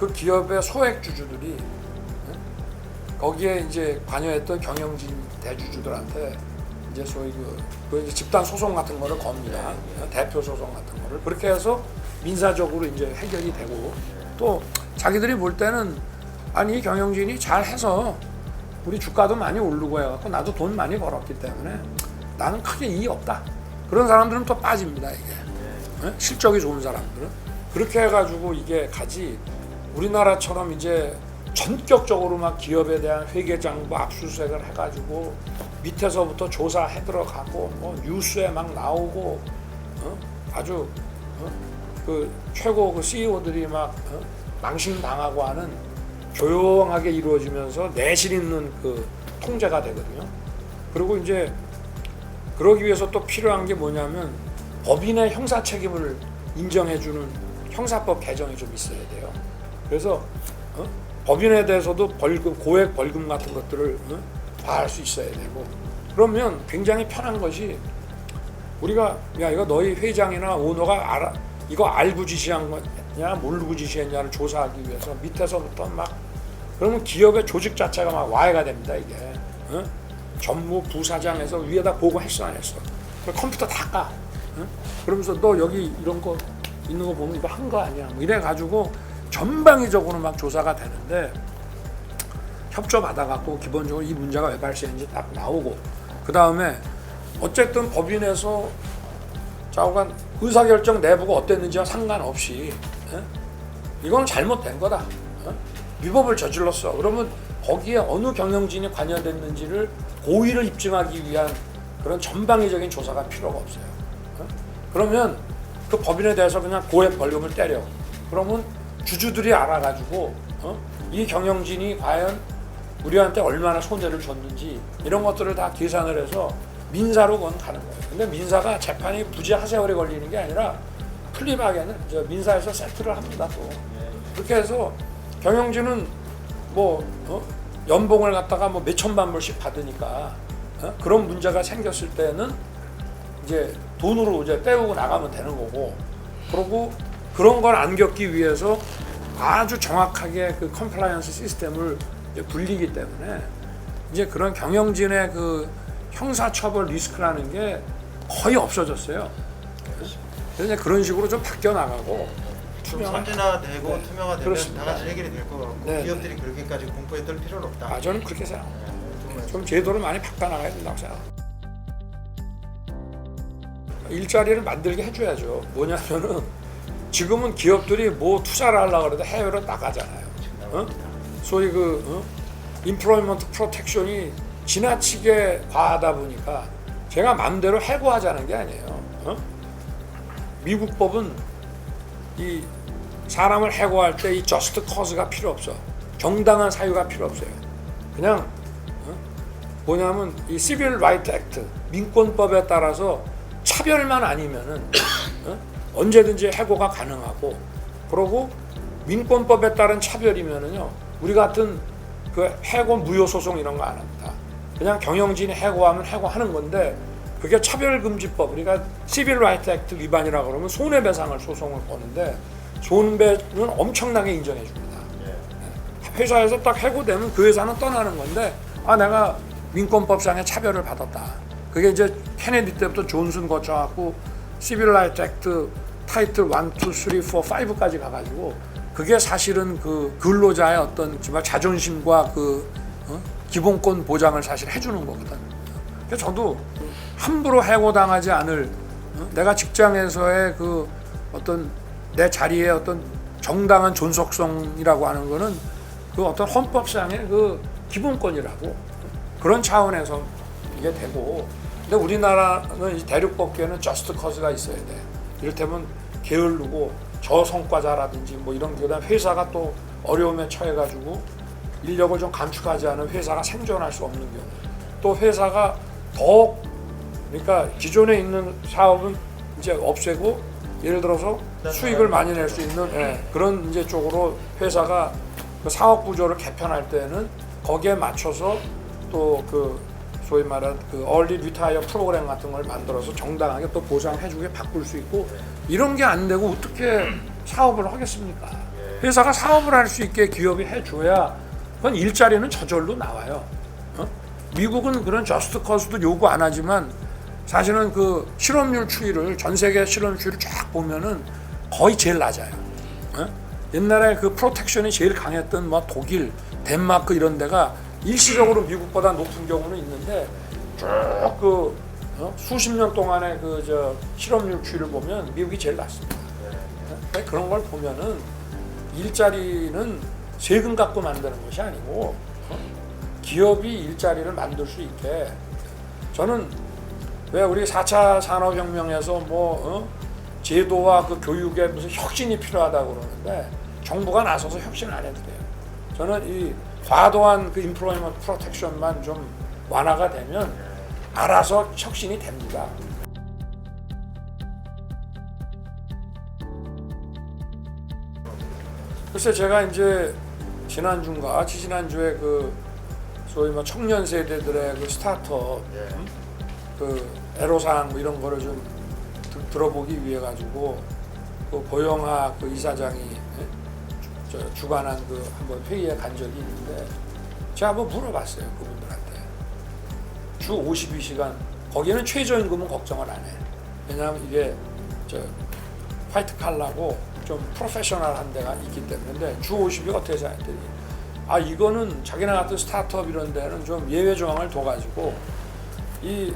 그 기업의 소액 주주들이 거기에 이제 관여했던 경영진 대주주들한테 이제 소위 그 이제 집단 소송 같은 거를 겁니다. 대표 소송 같은 거를 그렇게 해서 민사적으로 이제 해결이 되고 또 자기들이 볼 때는 아니 이 경영진이 잘 해서 우리 주가도 많이 오르고 해갖고 나도 돈 많이 벌었기 때문에 나는 크게 이의 없다. 그런 사람들은 또 빠집니다 이게. 네? 실적이 좋은 사람들은 그렇게 해가지고 이게 가지 우리나라처럼 이제 전격적으로 막 기업에 대한 회계장부 압수수색을 해가지고 밑에서부터 조사해 들어가고 뭐 뉴스에 막 나오고 아주 그 최고 그 CEO들이 막 망신당하고 하는 조용하게 이루어지면서 내실 있는 그 통제가 되거든요. 그리고 이제 그러기 위해서 또 필요한 게 뭐냐면 법인의 형사 책임을 인정해주는 형사법 개정이 좀 있어야 돼요. 그래서 법인에 대해서도 벌금, 고액 벌금 같은 것들을 다할 수 있어야 되고 그러면 굉장히 편한 것이 우리가 야 이거 너희 회장이나 오너가 알아 이거 알고 지시한 거냐 모르고 지시했냐를 조사하기 위해서 밑에서부터 막 그러면 기업의 조직 자체가 막 와해가 됩니다 이게 전무 부사장에서 위에다 보고했어 안 했어 컴퓨터 다 까 그러면서 너 여기 이런 거 있는 거 보면 이거 한 거 아니야 뭐 이래 가지고 전방위적으로 막 조사가 되는데 협조 받아갖고 기본적으로 이 문제가 왜 발생했는지 딱 나오고 그 다음에 어쨌든 법인에서 좌우간 의사결정 내부가 어땠는지와 상관없이 이건 잘못된 거다 위법을 저질렀어 그러면 거기에 어느 경영진이 관여됐는지를 고의를 입증하기 위한 그런 전방위적인 조사가 필요가 없어요 그러면 그 법인에 대해서 그냥 고액 벌금을 때려 그러면 주주들이 알아가지고 이 경영진이 과연 우리한테 얼마나 손해를 줬는지 이런 것들을 다 계산을 해서 민사로 그건 가는 거예요. 근데 민사가 재판이 부지 하세월이 걸리는 게 아니라 플립하게는 민사에서 세트를 합니다. 또 그렇게 해서 경영진은 뭐 연봉을 갖다가 뭐 몇천만 불씩 받으니까 그런 문제가 생겼을 때는 이제 돈으로 이제 때우고 나가면 되는 거고 그리고 그런 걸 안 겪기 위해서 아주 정확하게 그 컴플라이언스 시스템을 이제 굴리기 때문에 이제 그런 경영진의 그 형사처벌 리스크라는 게 거의 없어졌어요. 그래서 이제 그런 식으로 좀 바뀌어 나가고 좀 선진화되고 네, 투명화되면 그렇습니다. 다 같이 해결이 될 것 같고 네, 기업들이 그렇게까지 공포에 떨 필요는 없다. 저는 그렇게 생각합니다. 좀 제도를 많이 바꿔 나가야 된다고 생각합니다. 일자리를 만들게 해줘야죠. 뭐냐면은 지금은 기업들이 뭐 투자를 하려고 해도 해외로 나가잖아요. 소위 그 인플로이먼트 프로텍션이 지나치게 과하다 보니까 제가 마음대로 해고하자는 게 아니에요. 미국 법은 이 사람을 해고할 때 이 저스트 커즈가 필요 없어. 정당한 사유가 필요 없어요. 그냥 뭐냐면 이 시빌 라이트 액트 민권법에 따라서 차별만 아니면은 언제든지 해고가 가능하고 그러고 민권법에 따른 차별이면은요 우리 같은 그 해고 무효 소송 이런 거 안 합니다. 그냥 경영진이 해고하면 해고하는 건데 그게 차별금지법 그러니까 시빌 라이트 액트 위반이라 그러면 손해배상을 소송을 거는데 손배는 엄청나게 인정해 줍니다. 회사에서 딱 해고되면 그 회사는 떠나는 건데 아 내가 민권법상의 차별을 받았다. 그게 이제 케네디 때부터 존슨 거쳐갖고 시빌 라이트 액트 타이틀 1, 2, 3, 4, 5까지 가가지고 그게 사실은 그 근로자의 어떤 정말 자존심과 그 기본권 보장을 사실 해주는 거거든. 그래서 저도 함부로 해고당하지 않을 내가 직장에서의 그 어떤 내 자리의 어떤 정당한 존속성이라고 하는 거는 그 어떤 헌법상의 그 기본권이라고 그런 차원에서 이게 되고 근데 우리나라는 이 대륙법계는 저스트 커즈가 있어야 돼. 이를테면 게을르고 저성과자라든지 뭐 이런 그다음 회사가 또 어려움에 처해가지고 인력을 좀 감축하지 않은 회사가 생존할 수 없는 경우 또 회사가 더 그러니까 기존에 있는 사업은 이제 없애고 예를 들어서 수익을 많이 낼 수 있는 그런 이제 쪽으로 회사가 그 사업 구조를 개편할 때는 거기에 맞춰서 또 그 소위 말한 그 얼리 리타이어 프로그램 같은 걸 만들어서 정당하게 또 보상해주게 바꿀 수 있고 이런 게 안 되고 어떻게 사업을 하겠습니까? 회사가 사업을 할 수 있게 기업이 해줘야 그건 일자리는 저절로 나와요. 미국은 그런 저스트 커스도 요구 안 하지만 사실은 그 실업률 추이를 전 세계 실업률 추이를 쫙 보면은 거의 제일 낮아요. 옛날에 그 프로텍션이 제일 강했던 뭐 독일, 덴마크 이런 데가 일시적으로 미국보다 높은 경우는 있는데 쭉 그 수십 년 동안의 그 저 실업률 추이를 보면 미국이 제일 낮습니다. 그런 걸 보면은 일자리는 세금 갖고 만드는 것이 아니고 기업이 일자리를 만들 수 있게 저는 왜 우리 4차 산업혁명에서 뭐 제도와 그 교육에 무슨 혁신이 필요하다고 그러는데 정부가 나서서 혁신을 안 해도 돼요. 저는 이 과도한 그 인플로이먼트 프로텍션만 좀 완화가 되면 알아서 혁신이 됩니다. 글쎄 제가 이제 지난주인가 지지난주에 그 소위 뭐 청년 세대들의 그 스타트업 그 애로사항 뭐 이런 거를 좀 들어보기 위해 가지고 그 고영하 그 이사장이 주관한 그 한번 회의에 간 적이 있는데 제가 한번 물어봤어요 그분들한테. 주 52시간 거기는 최저임금은 걱정을 안 해. 왜냐하면 이게 저 화이트 칼라고 좀 프로페셔널한 데가 있기 때문에. 근데 주 50이 어떻게 생각했더니 아 이거는 자기네 같은 스타트업 이런 데는 좀 예외 조항을 둬가지고 이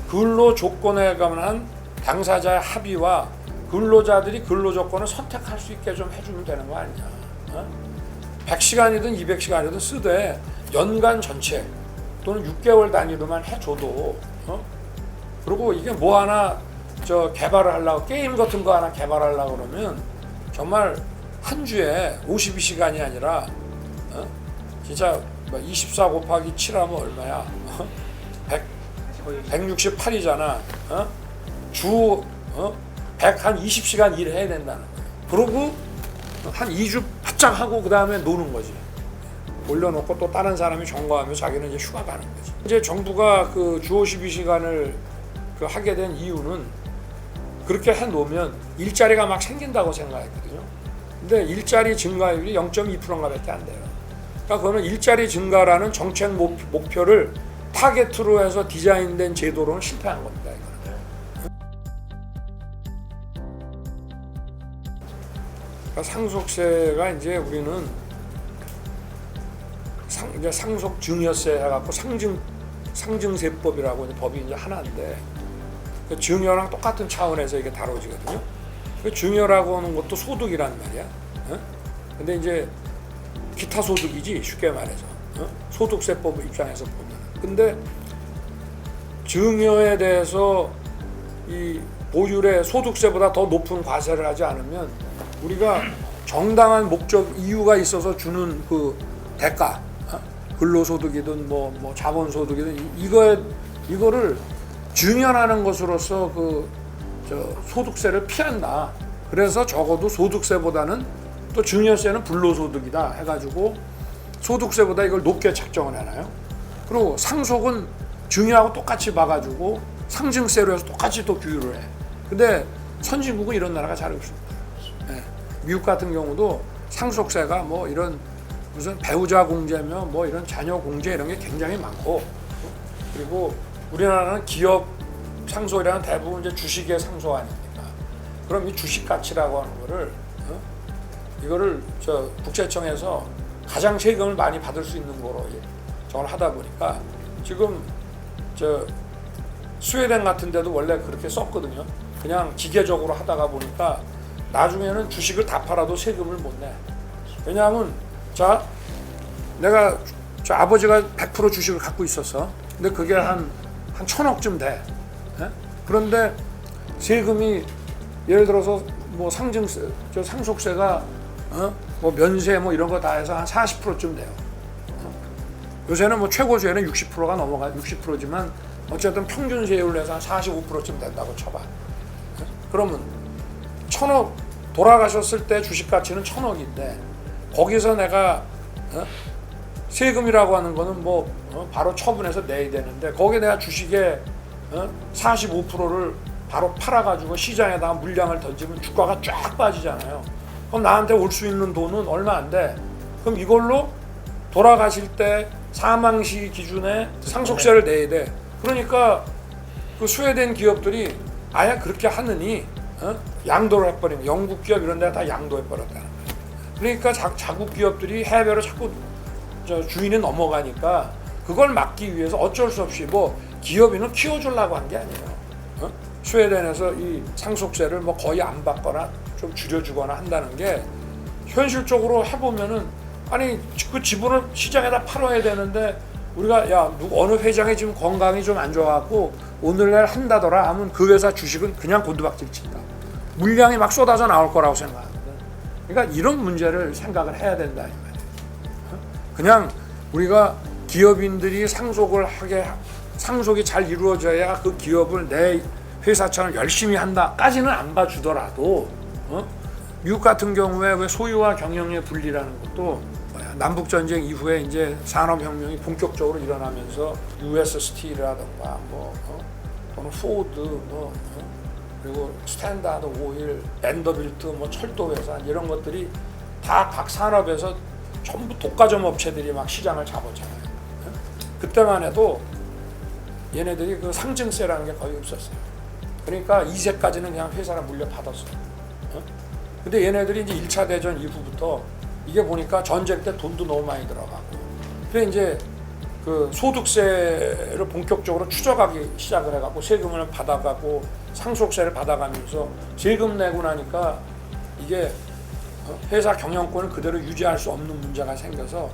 근로 조건에 관한 당사자의 합의와 근로자들이 근로 조건을 선택할 수 있게 좀 해주면 되는 거 아니냐. 100시간이든 200시간이든 쓰되 연간 전체 또는 6개월 단위로만 해줘도 그리고 이게 뭐 하나 저 개발을 하려고 게임 같은 거 하나 개발하려고 그러면 정말 한 주에 52시간이 아니라 진짜 24 곱하기 7하면 얼마야? 168이잖아. 주 120시간 일해야 된다는 거예요. 그러고 한 2주 바짝 하고 그 다음에 노는 거지. 올려놓고 또 다른 사람이 점거하면 자기는 이제 휴가 가는 거지. 이제 정부가 그 주 52시간을 그 하게 된 이유는 그렇게 해놓으면 일자리가 막 생긴다고 생각했거든요. 근데 일자리 증가율이 0.2%인가 밖에 안 돼요. 그러니까 그거는 일자리 증가라는 정책 목표를 타겟으로 해서 디자인된 제도로는 실패한 겁니다. 이거는. 그러니까 상속세가 이제 우리는 이제 상속 증여세 해갖고 상증세법이라고 법이 이제 하나인데 그 증여랑 똑같은 차원에서 이게 다뤄지거든요. 그 증여라고 하는 것도 소득이란 말이야. 근데 이제 기타 소득이지 쉽게 말해서 소득세법 입장에서 보면. 근데 증여에 대해서 이 보율의 소득세보다 더 높은 과세를 하지 않으면 우리가 정당한 목적 이유가 있어서 주는 그 대가, 근로소득이든 뭐 자본소득이든 이거를 증여하는 것으로서 그 소득세를 피한다. 그래서 적어도 소득세보다는 또 증여세는 불로소득이다 해가지고 소득세보다 이걸 높게 책정을 해놔요. 그리고 상속은 증여하고 똑같이 봐가지고 상증세로 해서 똑같이 또 규율을 해. 근데 선진국은 이런 나라가 잘 없습니다. 네. 미국 같은 경우도 상속세가 뭐 이런 무슨 배우자 공제며 뭐 이런 자녀 공제 이런 게 굉장히 많고, 그리고 우리나라는 기업 상속이라는 대부분 이제 주식의 상속 아닙니까? 그럼 이 주식 가치라고 하는 거를 이거를 국세청에서 가장 세금을 많이 받을 수 있는 거로 저걸 하다 보니까 지금 스웨덴 같은 데도 원래 그렇게 썼거든요. 그냥 기계적으로 하다가 보니까 나중에는 주식을 다 팔아도 세금을 못 내. 왜냐하면 내가 아버지가 100% 주식을 갖고 있었어. 근데 그게 한 1,000억쯤 돼. 그런데 세금이 예를 들어서 뭐 상속세가 뭐 면세 뭐 이런 거 다 해서 한 40%쯤 돼요. 요새는 뭐 최고세는 60%가 넘어가 60%지만 어쨌든 평균 세율로 해서 한 45%쯤 된다고 쳐봐. 그러면 1,000억 돌아가셨을 때 주식 가치는 1,000억인데 거기서 내가 세금이라고 하는 거는 뭐 바로 처분해서 내야 되는데 거기에 내가 주식의 45%를 바로 팔아가지고 시장에다가 물량을 던지면 주가가 쫙 빠지잖아요. 그럼 나한테 올 수 있는 돈은 얼마 안 돼. 그럼 이걸로 돌아가실 때 사망시 기준에 상속세를 내야 돼. 그러니까 그 스웨덴 기업들이 아예 그렇게 하느니 양도를 해버리면 영국 기업 이런 데가 다 양도해버렸다는 거예요. 그러니까 자국 기업들이 해외로 자꾸 주인이 넘어가니까 그걸 막기 위해서 어쩔 수 없이 뭐 기업인을 키워주려고 한 게 아니에요. 스웨덴에서 이 상속세를 뭐 거의 안 받거나 좀 줄여주거나 한다는 게 현실적으로 해보면은 아니 그 지분을 시장에다 팔아야 되는데 우리가 야 어느 회장이 지금 건강이 좀 안 좋아갖고 오늘날 한다더라 하면 그 회사 주식은 그냥 곤두박질 친다. 물량이 막 쏟아져 나올 거라고 생각하거든. 그러니까 이런 문제를 생각을 해야 된다 이 말이에요. 그냥 우리가 기업인들이 상속이 잘 이루어져야 그 기업을 내 회사처럼 열심히 한다까지는 안 봐주더라도 미국 같은 경우에 왜 소유와 경영의 분리라는 것도 남북 전쟁 이후에 이제 산업혁명이 본격적으로 일어나면서 US 스틸이라든가 또는 포드 그리고 스탠다드 오일, 밴더빌트 철도 회사 이런 것들이 다 각 산업에서 전부 독과점 업체들이 막 시장을 잡았잖아요. 그때만 해도 얘네들이 그 상증세라는 게 거의 없었어요. 그러니까 2세까지는 그냥 회사를 물려받았어요. 근데 얘네들이 이제 1차 대전 이후부터 이게 보니까 전쟁 때 돈도 너무 많이 들어가고 그래 이제 그 소득세를 본격적으로 추적하기 시작을 해갖고 세금을 받아가고 상속세를 받아가면서 세금 내고 나니까 이게 회사 경영권을 그대로 유지할 수 없는 문제가 생겨서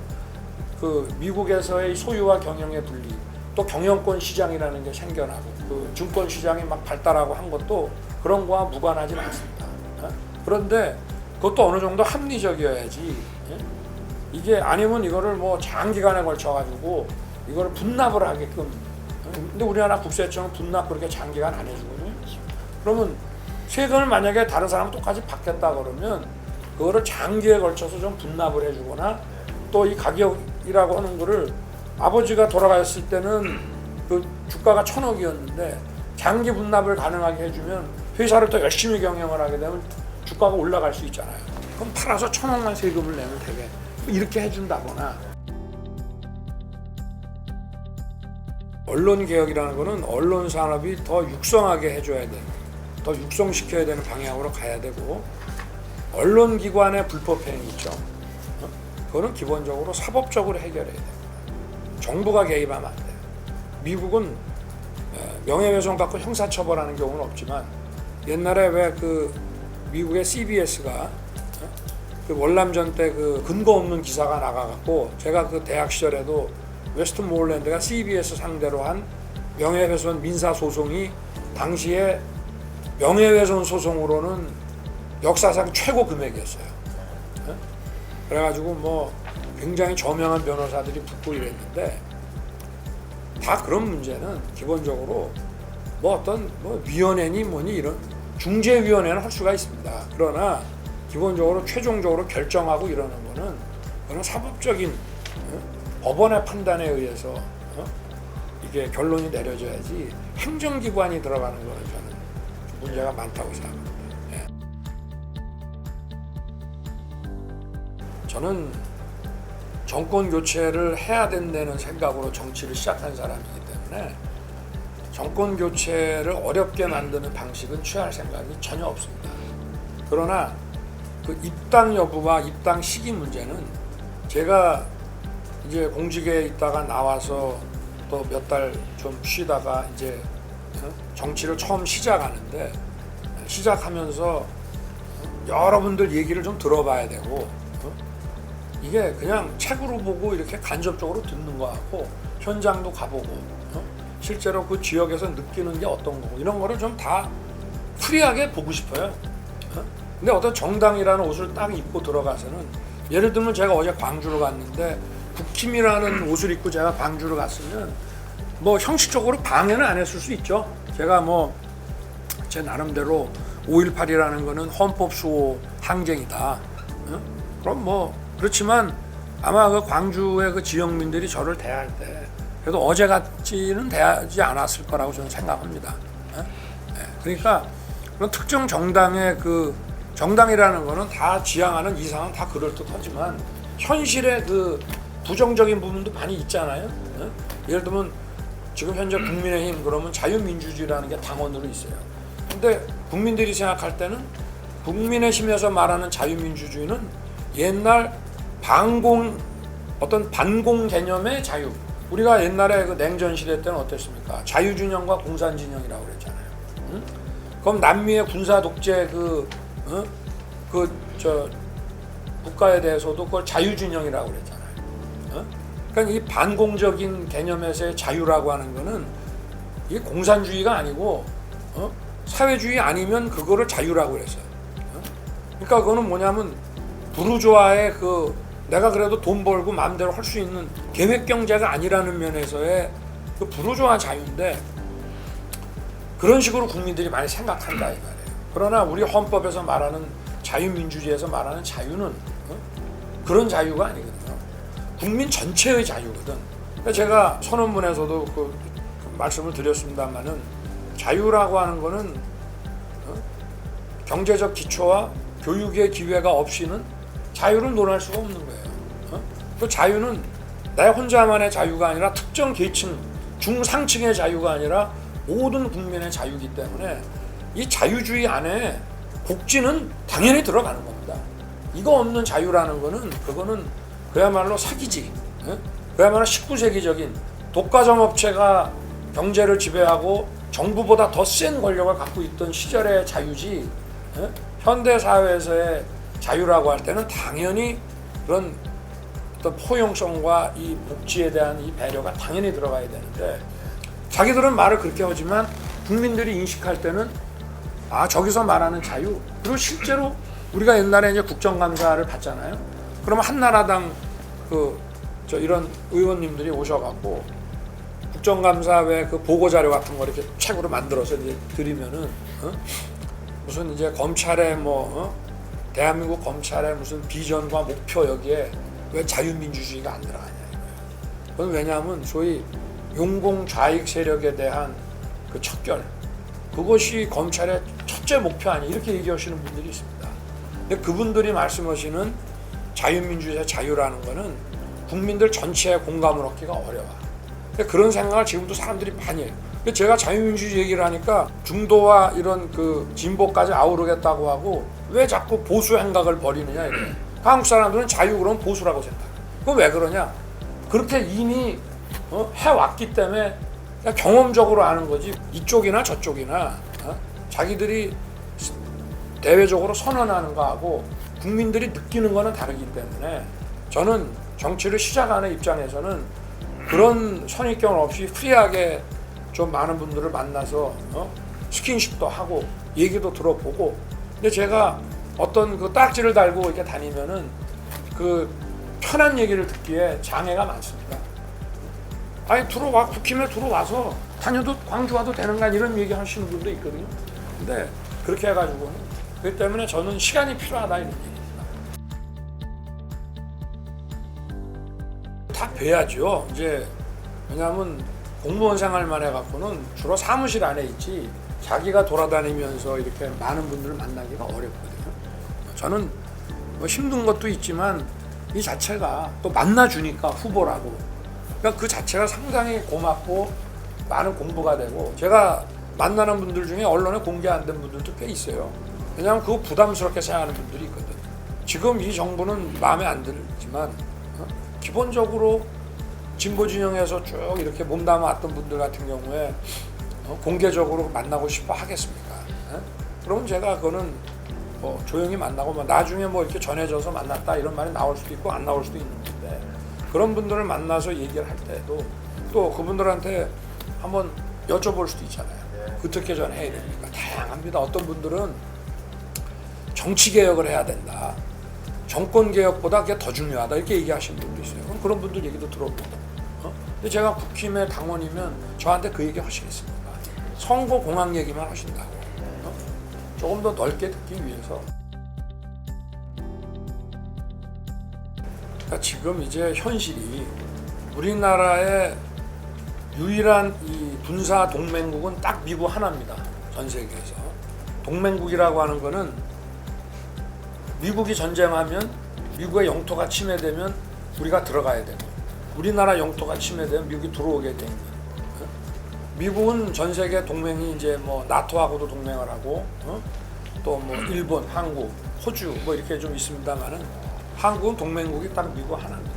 그 미국에서의 소유와 경영의 분리 또 경영권 시장이라는 게 생겨나고 그 증권 시장이 막 발달하고 한 것도 그런 거와 무관하지는 않습니다. 그런데 그것도 어느 정도 합리적이어야지 이게 아니면 이거를 뭐 장기간에 걸쳐 가지고 이거를 분납을 하게끔 근데 우리나라 국세청은 분납 그렇게 장기간 안 해주거든요. 그러면 세금을 만약에 다른 사람 똑같이 받겠다 그러면 그거를 장기에 걸쳐서 좀 분납을 해주거나 또 이 가격이라고 하는 거를 아버지가 돌아가셨을 때는 그 주가가 1,000억이었는데 장기 분납을 가능하게 해주면 회사를 더 열심히 경영을 하게 되면 주가가 올라갈 수 있잖아요. 그럼 팔아서 1,000억만 세금을 내면 되게 이렇게 해준다거나 언론 개혁이라는 거는 언론 산업이 더 육성하게 해줘야 되는 더 육성시켜야 되는 방향으로 가야 되고 언론 기관의 불법 행위 있죠. 그거는 기본적으로 사법적으로 해결해야 됩니다. 정부가 개입하면 안 돼요. 미국은 명예훼손 받고 형사처벌하는 경우는 없지만 옛날에 왜 그 미국의 CBS가 그 월남전 때 그 근거 없는 기사가 나가갖고 제가 그 대학 시절에도 웨스트모어랜드가 CBS 상대로 한 명예훼손 민사 소송이 당시에 명예훼손 소송으로는 역사상 최고 금액이었어요. 그래가지고 뭐 굉장히 저명한 변호사들이 붙고 이랬는데 다 그런 문제는 기본적으로 뭐 어떤 뭐 위원회니 뭐니 이런 중재위원회는 할 수가 있습니다. 그러나 기본적으로 최종적으로 결정하고 이러는 거는 그런 사법적인 법원의 판단에 의해서 이게 결론이 내려져야지 행정기관이 들어가는 거는 저는 문제가 많다고 생각합니다. 예. 저는 정권 교체를 해야 된다는 생각으로 정치를 시작한 사람이기 때문에 정권 교체를 어렵게 만드는 방식은 취할 생각이 전혀 없습니다. 그러나 그 입당 여부와 입당 시기 문제는 제가 이제 공직에 있다가 나와서 또 몇 달 좀 쉬다가 이제 정치를 처음 시작하는데 시작하면서 여러분들 얘기를 좀 들어봐야 되고 이게 그냥 책으로 보고 이렇게 간접적으로 듣는 거 같고 현장도 가보고 실제로 그 지역에서 느끼는 게 어떤 거고 이런 거를 좀 다 프리하게 보고 싶어요. 근데 어떤 정당이라는 옷을 딱 입고 들어가서는 예를 들면 제가 어제 광주를 갔는데 국힘이라는 옷을 입고 제가 광주를 갔으면 뭐 형식적으로 방해는 안 했을 수 있죠. 제가 뭐 제 나름대로 5.18이라는 거는 헌법 수호 항쟁이다. 그럼 뭐 그렇지만 아마 그 광주의 그 지역민들이 저를 대할 때 그래도 어제 같지는 대하지 않았을 거라고 저는 생각합니다. 그러니까 그런 특정 정당의 그 정당이라는 거는 다 지향하는 이상은 다 그럴듯하지만 현실의 그 부정적인 부분도 많이 있잖아요. 예? 예를 들면 지금 현재 국민의힘 그러면 자유민주주의라는 게 당원으로 있어요. 근데 국민들이 생각할 때는 국민의힘에서 말하는 자유민주주의는 옛날 어떤 반공 개념의 자유. 우리가 옛날에 그 냉전 시대 때는 어땠습니까? 자유진영과 공산진영이라고 그랬잖아요. 응? 그럼 남미의 군사 독재 국가에 대해서도 그걸 자유진영이라고 그랬잖아요. 어? 그러니까 이 반공적인 개념에서의 자유라고 하는 거는 이게 공산주의가 아니고 사회주의 아니면 그거를 자유라고 그랬어요. 그러니까 그거는 뭐냐면 부르주아의 내가 그래도 돈 벌고 마음대로 할 수 있는 계획 경제가 아니라는 면에서의 그 부르주아 자유인데 그런 식으로 국민들이 많이 생각한다 이 말이에요. 그러나 우리 헌법에서 말하는 자유민주주의에서 말하는 자유는 그런 자유가 아니거든요. 국민 전체의 자유거든. 그러니까 제가 선언문에서도 그 말씀을 드렸습니다만은 자유라고 하는 거는 경제적 기초와 교육의 기회가 없이는 자유를 논할 수가 없는 거예요. 그 자유는 내 혼자만의 자유가 아니라 특정 계층, 중상층의 자유가 아니라 모든 국민의 자유이기 때문에 이 자유주의 안에 복지는 당연히 들어가는 겁니다. 이거 없는 자유라는 거는 그거는 그야말로 사기지. 그야말로 19세기적인 독과점 업체가 경제를 지배하고 정부보다 더 센 권력을 갖고 있던 시절의 자유지. 현대 사회에서의 자유라고 할 때는 당연히 그런 어떤 포용성과 이 복지에 대한 이 배려가 당연히 들어가야 되는데 자기들은 말을 그렇게 하지만 국민들이 인식할 때는 저기서 말하는 자유. 그리고 실제로 우리가 옛날에 이제 국정감사를 받잖아요. 그러면 한나라당 이런 의원님들이 오셔갖고 국정감사 외 그 보고 자료 같은 거 이렇게 책으로 만들어서 이제 드리면은 무슨 이제 검찰의 대한민국 검찰의 무슨 비전과 목표 여기에 왜 자유민주주의가 안 들어가냐 이거예요. 그건 왜냐하면 소위 용공 좌익 세력에 대한 그 척결 그것이 검찰의 첫째 목표 아니 이렇게 얘기하시는 분들이 있습니다. 근데 그분들이 말씀하시는 자유민주주의의 자유라는 거는 국민들 전체의 공감을 얻기가 어려워. 근데 그런 생각을 지금도 사람들이 많이 해요. 제가 자유민주주의 얘기를 하니까 중도와 이런 그 진보까지 아우르겠다고 하고 왜 자꾸 보수 행각을 벌이느냐 이거예요. 한국 사람들은 자유 그러면 보수라고 생각해요. 그건 왜 그러냐? 그렇게 이미 해왔기 때문에 그냥 경험적으로 아는 거지. 이쪽이나 저쪽이나 자기들이 대외적으로 선언하는 거하고 국민들이 느끼는 거는 다르기 때문에 저는 정치를 시작하는 입장에서는 그런 선입견 없이 프리하게 좀 많은 분들을 만나서 스킨십도 하고 얘기도 들어보고 근데 제가 어떤 그 딱지를 달고 이렇게 다니면은 그 편한 얘기를 듣기에 장애가 많습니다. 아니 들어와 국힘에 들어와서 다녀도 광주 와도 되는 거 이런 얘기 하시는 분도 있거든요. 근데 그렇게 해가지고는 그렇기 때문에 저는 시간이 필요하다 이런 얘기입니다. 다 뵈야죠. 이제 왜냐하면 공무원 생활만 해갖고는 주로 사무실 안에 있지 자기가 돌아다니면서 이렇게 많은 분들을 만나기가 어렵거든요. 저는 힘든 것도 있지만 이 자체가 또 만나주니까 후보라고 그러니까 그 자체가 상당히 고맙고 많은 공부가 되고 제가 만나는 분들 중에 언론에 공개 안 된 분들도 꽤 있어요. 왜냐하면 그거 부담스럽게 생각하는 분들이 있거든. 지금 이 정부는 마음에 안 들지만 기본적으로 진보 진영에서 쭉 이렇게 몸담아 왔던 분들 같은 경우에 공개적으로 만나고 싶어 하겠습니까? 그러면 제가 그거는 조용히 만나고 나중에 이렇게 전해져서 만났다 이런 말이 나올 수도 있고 안 나올 수도 있는데 그런 분들을 만나서 얘기를 할 때도 또 그분들한테 한번 여쭤볼 수도 있잖아요. 어떻게 전 해야 됩니까? 다양합니다. 어떤 분들은 정치 개혁을 해야 된다. 정권 개혁보다 그게 더 중요하다 이렇게 얘기하시는 분도 있어요. 그럼 그런 분들 얘기도 들어보고. 근데 제가 국힘의 당원이면 저한테 그 얘기 하시겠습니까? 선거 공약 얘기만 하신다고. 조금 더 넓게 듣기 위해서. 그러니까 지금 이제 현실이 우리나라의 유일한 이 군사 동맹국은 딱 미국 하나입니다. 전 세계에서. 동맹국이라고 하는 거는 미국이 전쟁하면 미국의 영토가 침해되면 우리가 들어가야 되고 우리나라 영토가 침해되면 미국이 들어오게 되는 거예요. 미국은 전 세계 동맹이 이제 뭐 나토하고도 동맹을 하고 또 뭐 일본, 한국, 호주 뭐 이렇게 좀 있습니다만은 한국은 동맹국이 딱 미국 하나입니다.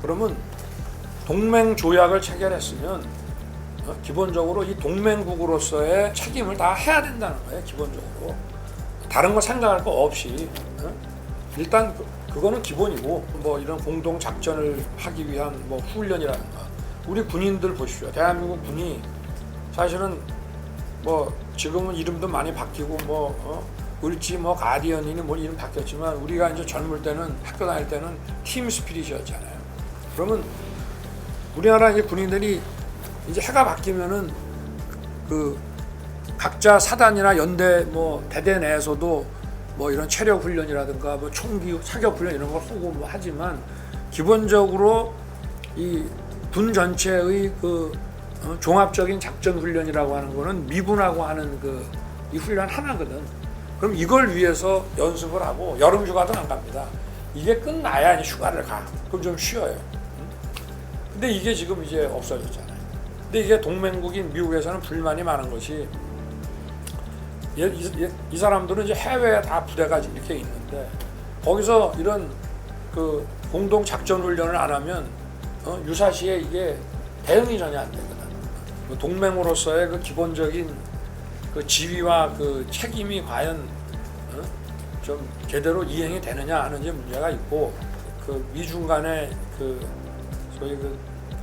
그러면 동맹 조약을 체결했으면 기본적으로 이 동맹국으로서의 책임을 다 해야 된다는 거예요. 기본적으로 다른 거 생각할 거 없이 일단 그거는 기본이고 뭐 이런 공동 작전을 하기 위한 뭐 훈련이라든가 우리 군인들 보십시오. 대한민국 군이 사실은 뭐 지금은 이름도 많이 바뀌고 뭐 을지 뭐 가디언이니 뭐 이름 바뀌었지만 우리가 이제 젊을 때는 학교 다닐 때는 팀 스피릿이었잖아요. 그러면 우리나라 이제 군인들이 이제 해가 바뀌면은 그 각자 사단이나 연대 뭐 대대 내에서도 뭐 이런 체력 훈련이라든가 뭐 총기 사격 훈련 이런 걸 하고 뭐 하지만 기본적으로 이 군 전체의 그 종합적인 작전 훈련이라고 하는 거는 미군하고 하는 그 이 훈련 하나거든. 그럼 이걸 위해서 연습을 하고 여름 휴가도 안 갑니다. 이게 끝나야 이제 휴가를 가. 그럼 좀 쉬어요. 근데 이게 지금 이제 없어졌잖아요. 근데 이게 동맹국인 미국에서는 불만이 많은 것이 이 사람들은 이제 해외에 다 부대가 이렇게 있는데 거기서 이런 그 공동 작전 훈련을 안 하면 유사시에 이게 대응이 전혀 안 되거든. 동맹으로서의 그 기본적인 그 지위와 그 책임이 과연 좀 제대로 이행이 되느냐 하는 이제 문제가 있고 그 미중 간의 그 소위 그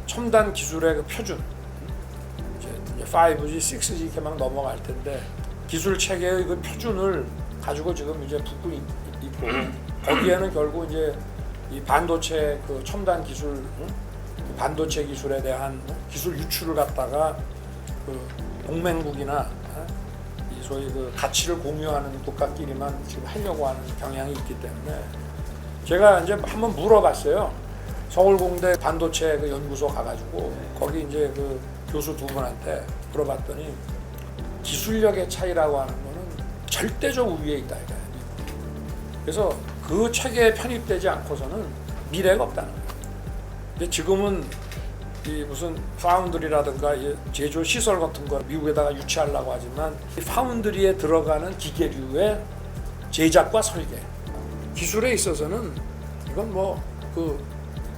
첨단 기술의 그 표준 이제 5G, 6G 이렇게 막 넘어갈 텐데 기술 체계의 그 표준을 가지고 지금 이제 붙고 있고 거기에는 결국 이제 이 반도체 그 첨단 기술 반도체 기술에 대한 기술 유출을 갖다가 그 동맹국이나 이 소위 그 가치를 공유하는 국가끼리만 지금 하려고 하는 경향이 있기 때문에 제가 이제 한번 물어봤어요. 서울공대 반도체 그 연구소 가가지고 거기 이제 그 교수 두 분한테 물어봤더니 기술력의 차이라고 하는 거는 절대적 우위에 있다 이거예요. 그래서 그 체계에 편입되지 않고서는 미래가 없다는 거예요. 근데 지금은 이 무슨 파운드리라든가 제조 시설 같은 거 미국에다가 유치하려고 하지만 이 파운드리에 들어가는 기계류의 제작과 설계 기술에 있어서는 이건 뭐 그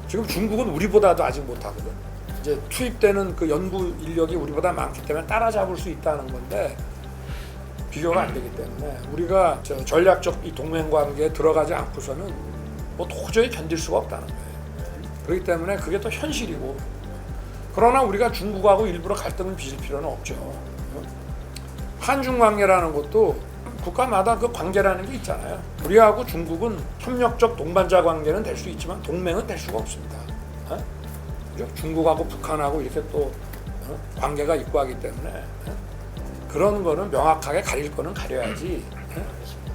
지금 중국은 우리보다도 아직 못하거든. 이제 투입되는 그 연구 인력이 우리보다 많기 때문에 따라잡을 수 있다는 건데 비교가 안 되기 때문에 우리가 전략적 이 동맹 관계에 들어가지 않고서는 뭐 도저히 견딜 수가 없다는 거예요. 그렇기 때문에 그게 또 현실이고 그러나 우리가 중국하고 일부러 갈등을 빚을 필요는 없죠. 한중 관계라는 것도 국가마다 그 관계라는 게 있잖아요. 우리하고 중국은 협력적 동반자 관계는 될 수 있지만 동맹은 될 수가 없습니다. 중국하고 북한하고 이렇게 또 관계가 있고 하기 때문에 그런 거는 명확하게 가릴 거는 가려야지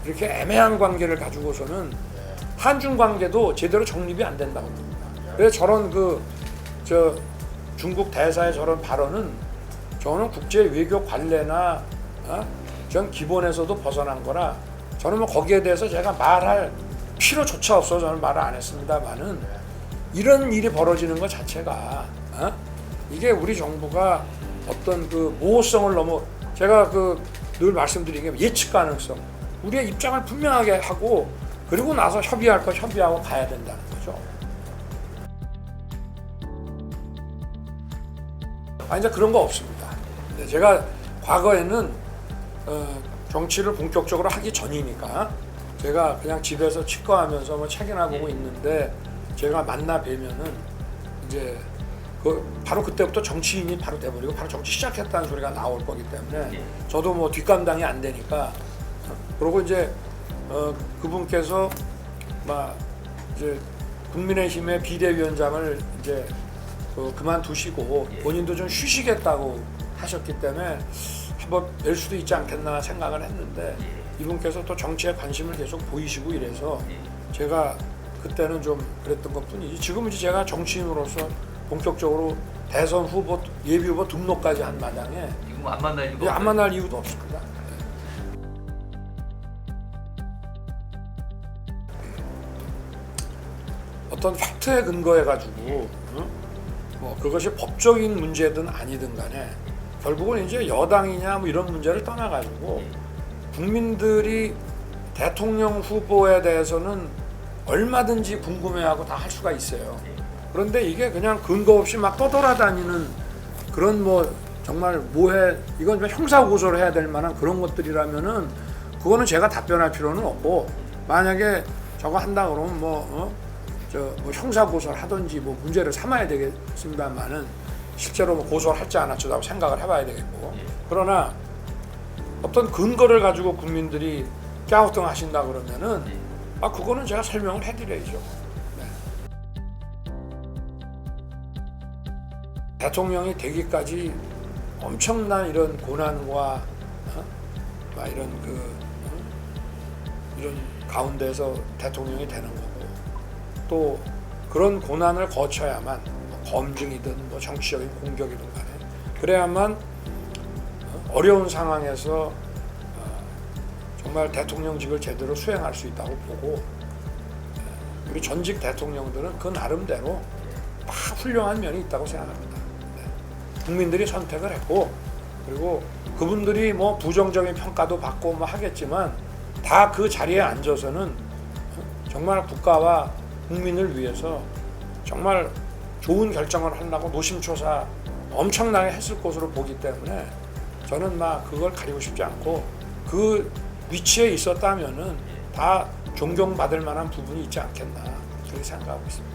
이렇게 애매한 관계를 가지고서는 한중 관계도 제대로 정립이 안 된다고 봅니다. 그래서 저런 중국 대사의 저런 발언은 저는 국제 외교 관례나 전 기본에서도 벗어난 거라 저는 뭐 거기에 대해서 제가 말할 필요조차 없어서 저는 말을 안 했습니다만은 이런 일이 벌어지는 것 자체가 이게 우리 정부가 어떤 그 모호성을 넘어 제가 그 늘 말씀드린 게 예측 가능성 우리의 입장을 분명하게 하고 그리고 나서 협의할 거 협의하고 가야 된다는 거죠. 이제 그런 거 없습니다. 제가 과거에는 정치를 본격적으로 하기 전이니까 제가 그냥 집에서 치과하면서 뭐 책이나 보고 있는데 제가 만나 뵈면은 이제 바로 그때부터 정치인이 바로 돼버리고 바로 정치 시작했다는 소리가 나올 거기 때문에 저도 뭐 뒷감당이 안 되니까 그러고 이제 그분께서 막 이제 국민의힘의 비대위원장을 이제 그만두시고 본인도 좀 쉬시겠다고 하셨기 때문에 한번 뵐 수도 있지 않겠나 생각을 했는데 이분께서 또 정치에 관심을 계속 보이시고 이래서 제가 그때는 좀 그랬던 것뿐이지 지금은 이제 제가 정치인으로서 본격적으로 대선 후보 예비 후보 등록까지 한 마당에 지금 안 만날 이유가 안 만날 이유도 없습니다. 어떤 팩트에 근거해 가지고 뭐 그것이 법적인 문제든 아니든 간에 결국은 이제 여당이냐 뭐 이런 문제를 떠나 가지고 국민들이 대통령 후보에 대해서는 얼마든지 궁금해하고 다 할 수가 있어요. 그런데 이게 그냥 근거 없이 막 떠돌아다니는 그런 뭐 정말 뭐해 이건 좀 형사 고소를 해야 될 만한 그런 것들이라면은 그거는 제가 답변할 필요는 없고 만약에 저거 한다 그러면 뭐 형사 고소를 하든지 뭐 문제를 삼아야 되겠습니다만은 실제로 뭐 고소를 할지 안 할지도 생각을 해봐야 되겠고 그러나 어떤 근거를 가지고 국민들이 갸우뚱하신다 그러면은 그거는 제가 설명을 해드려야죠. 네. 대통령이 되기까지 엄청난 이런 고난과 막 이런 이런 가운데서 대통령이 되는 거고 또 그런 고난을 거쳐야만 뭐 검증이든 뭐 정치적인 공격이든 간에 그래야만 어려운 상황에서 정말 대통령직을 제대로 수행할 수 있다고 보고 우리 전직 대통령들은 그 나름대로 다 훌륭한 면이 있다고 생각합니다. 국민들이 선택을 했고 그리고 그분들이 뭐 부정적인 평가도 받고 뭐 하겠지만 다 그 자리에 앉아서는 정말 국가와 국민을 위해서 정말 좋은 결정을 하려고 노심초사 엄청나게 했을 것으로 보기 때문에 저는 막 그걸 가리고 싶지 않고 그 위치에 있었다면은 다 존경받을 만한 부분이 있지 않겠나 그렇게 생각하고 있습니다.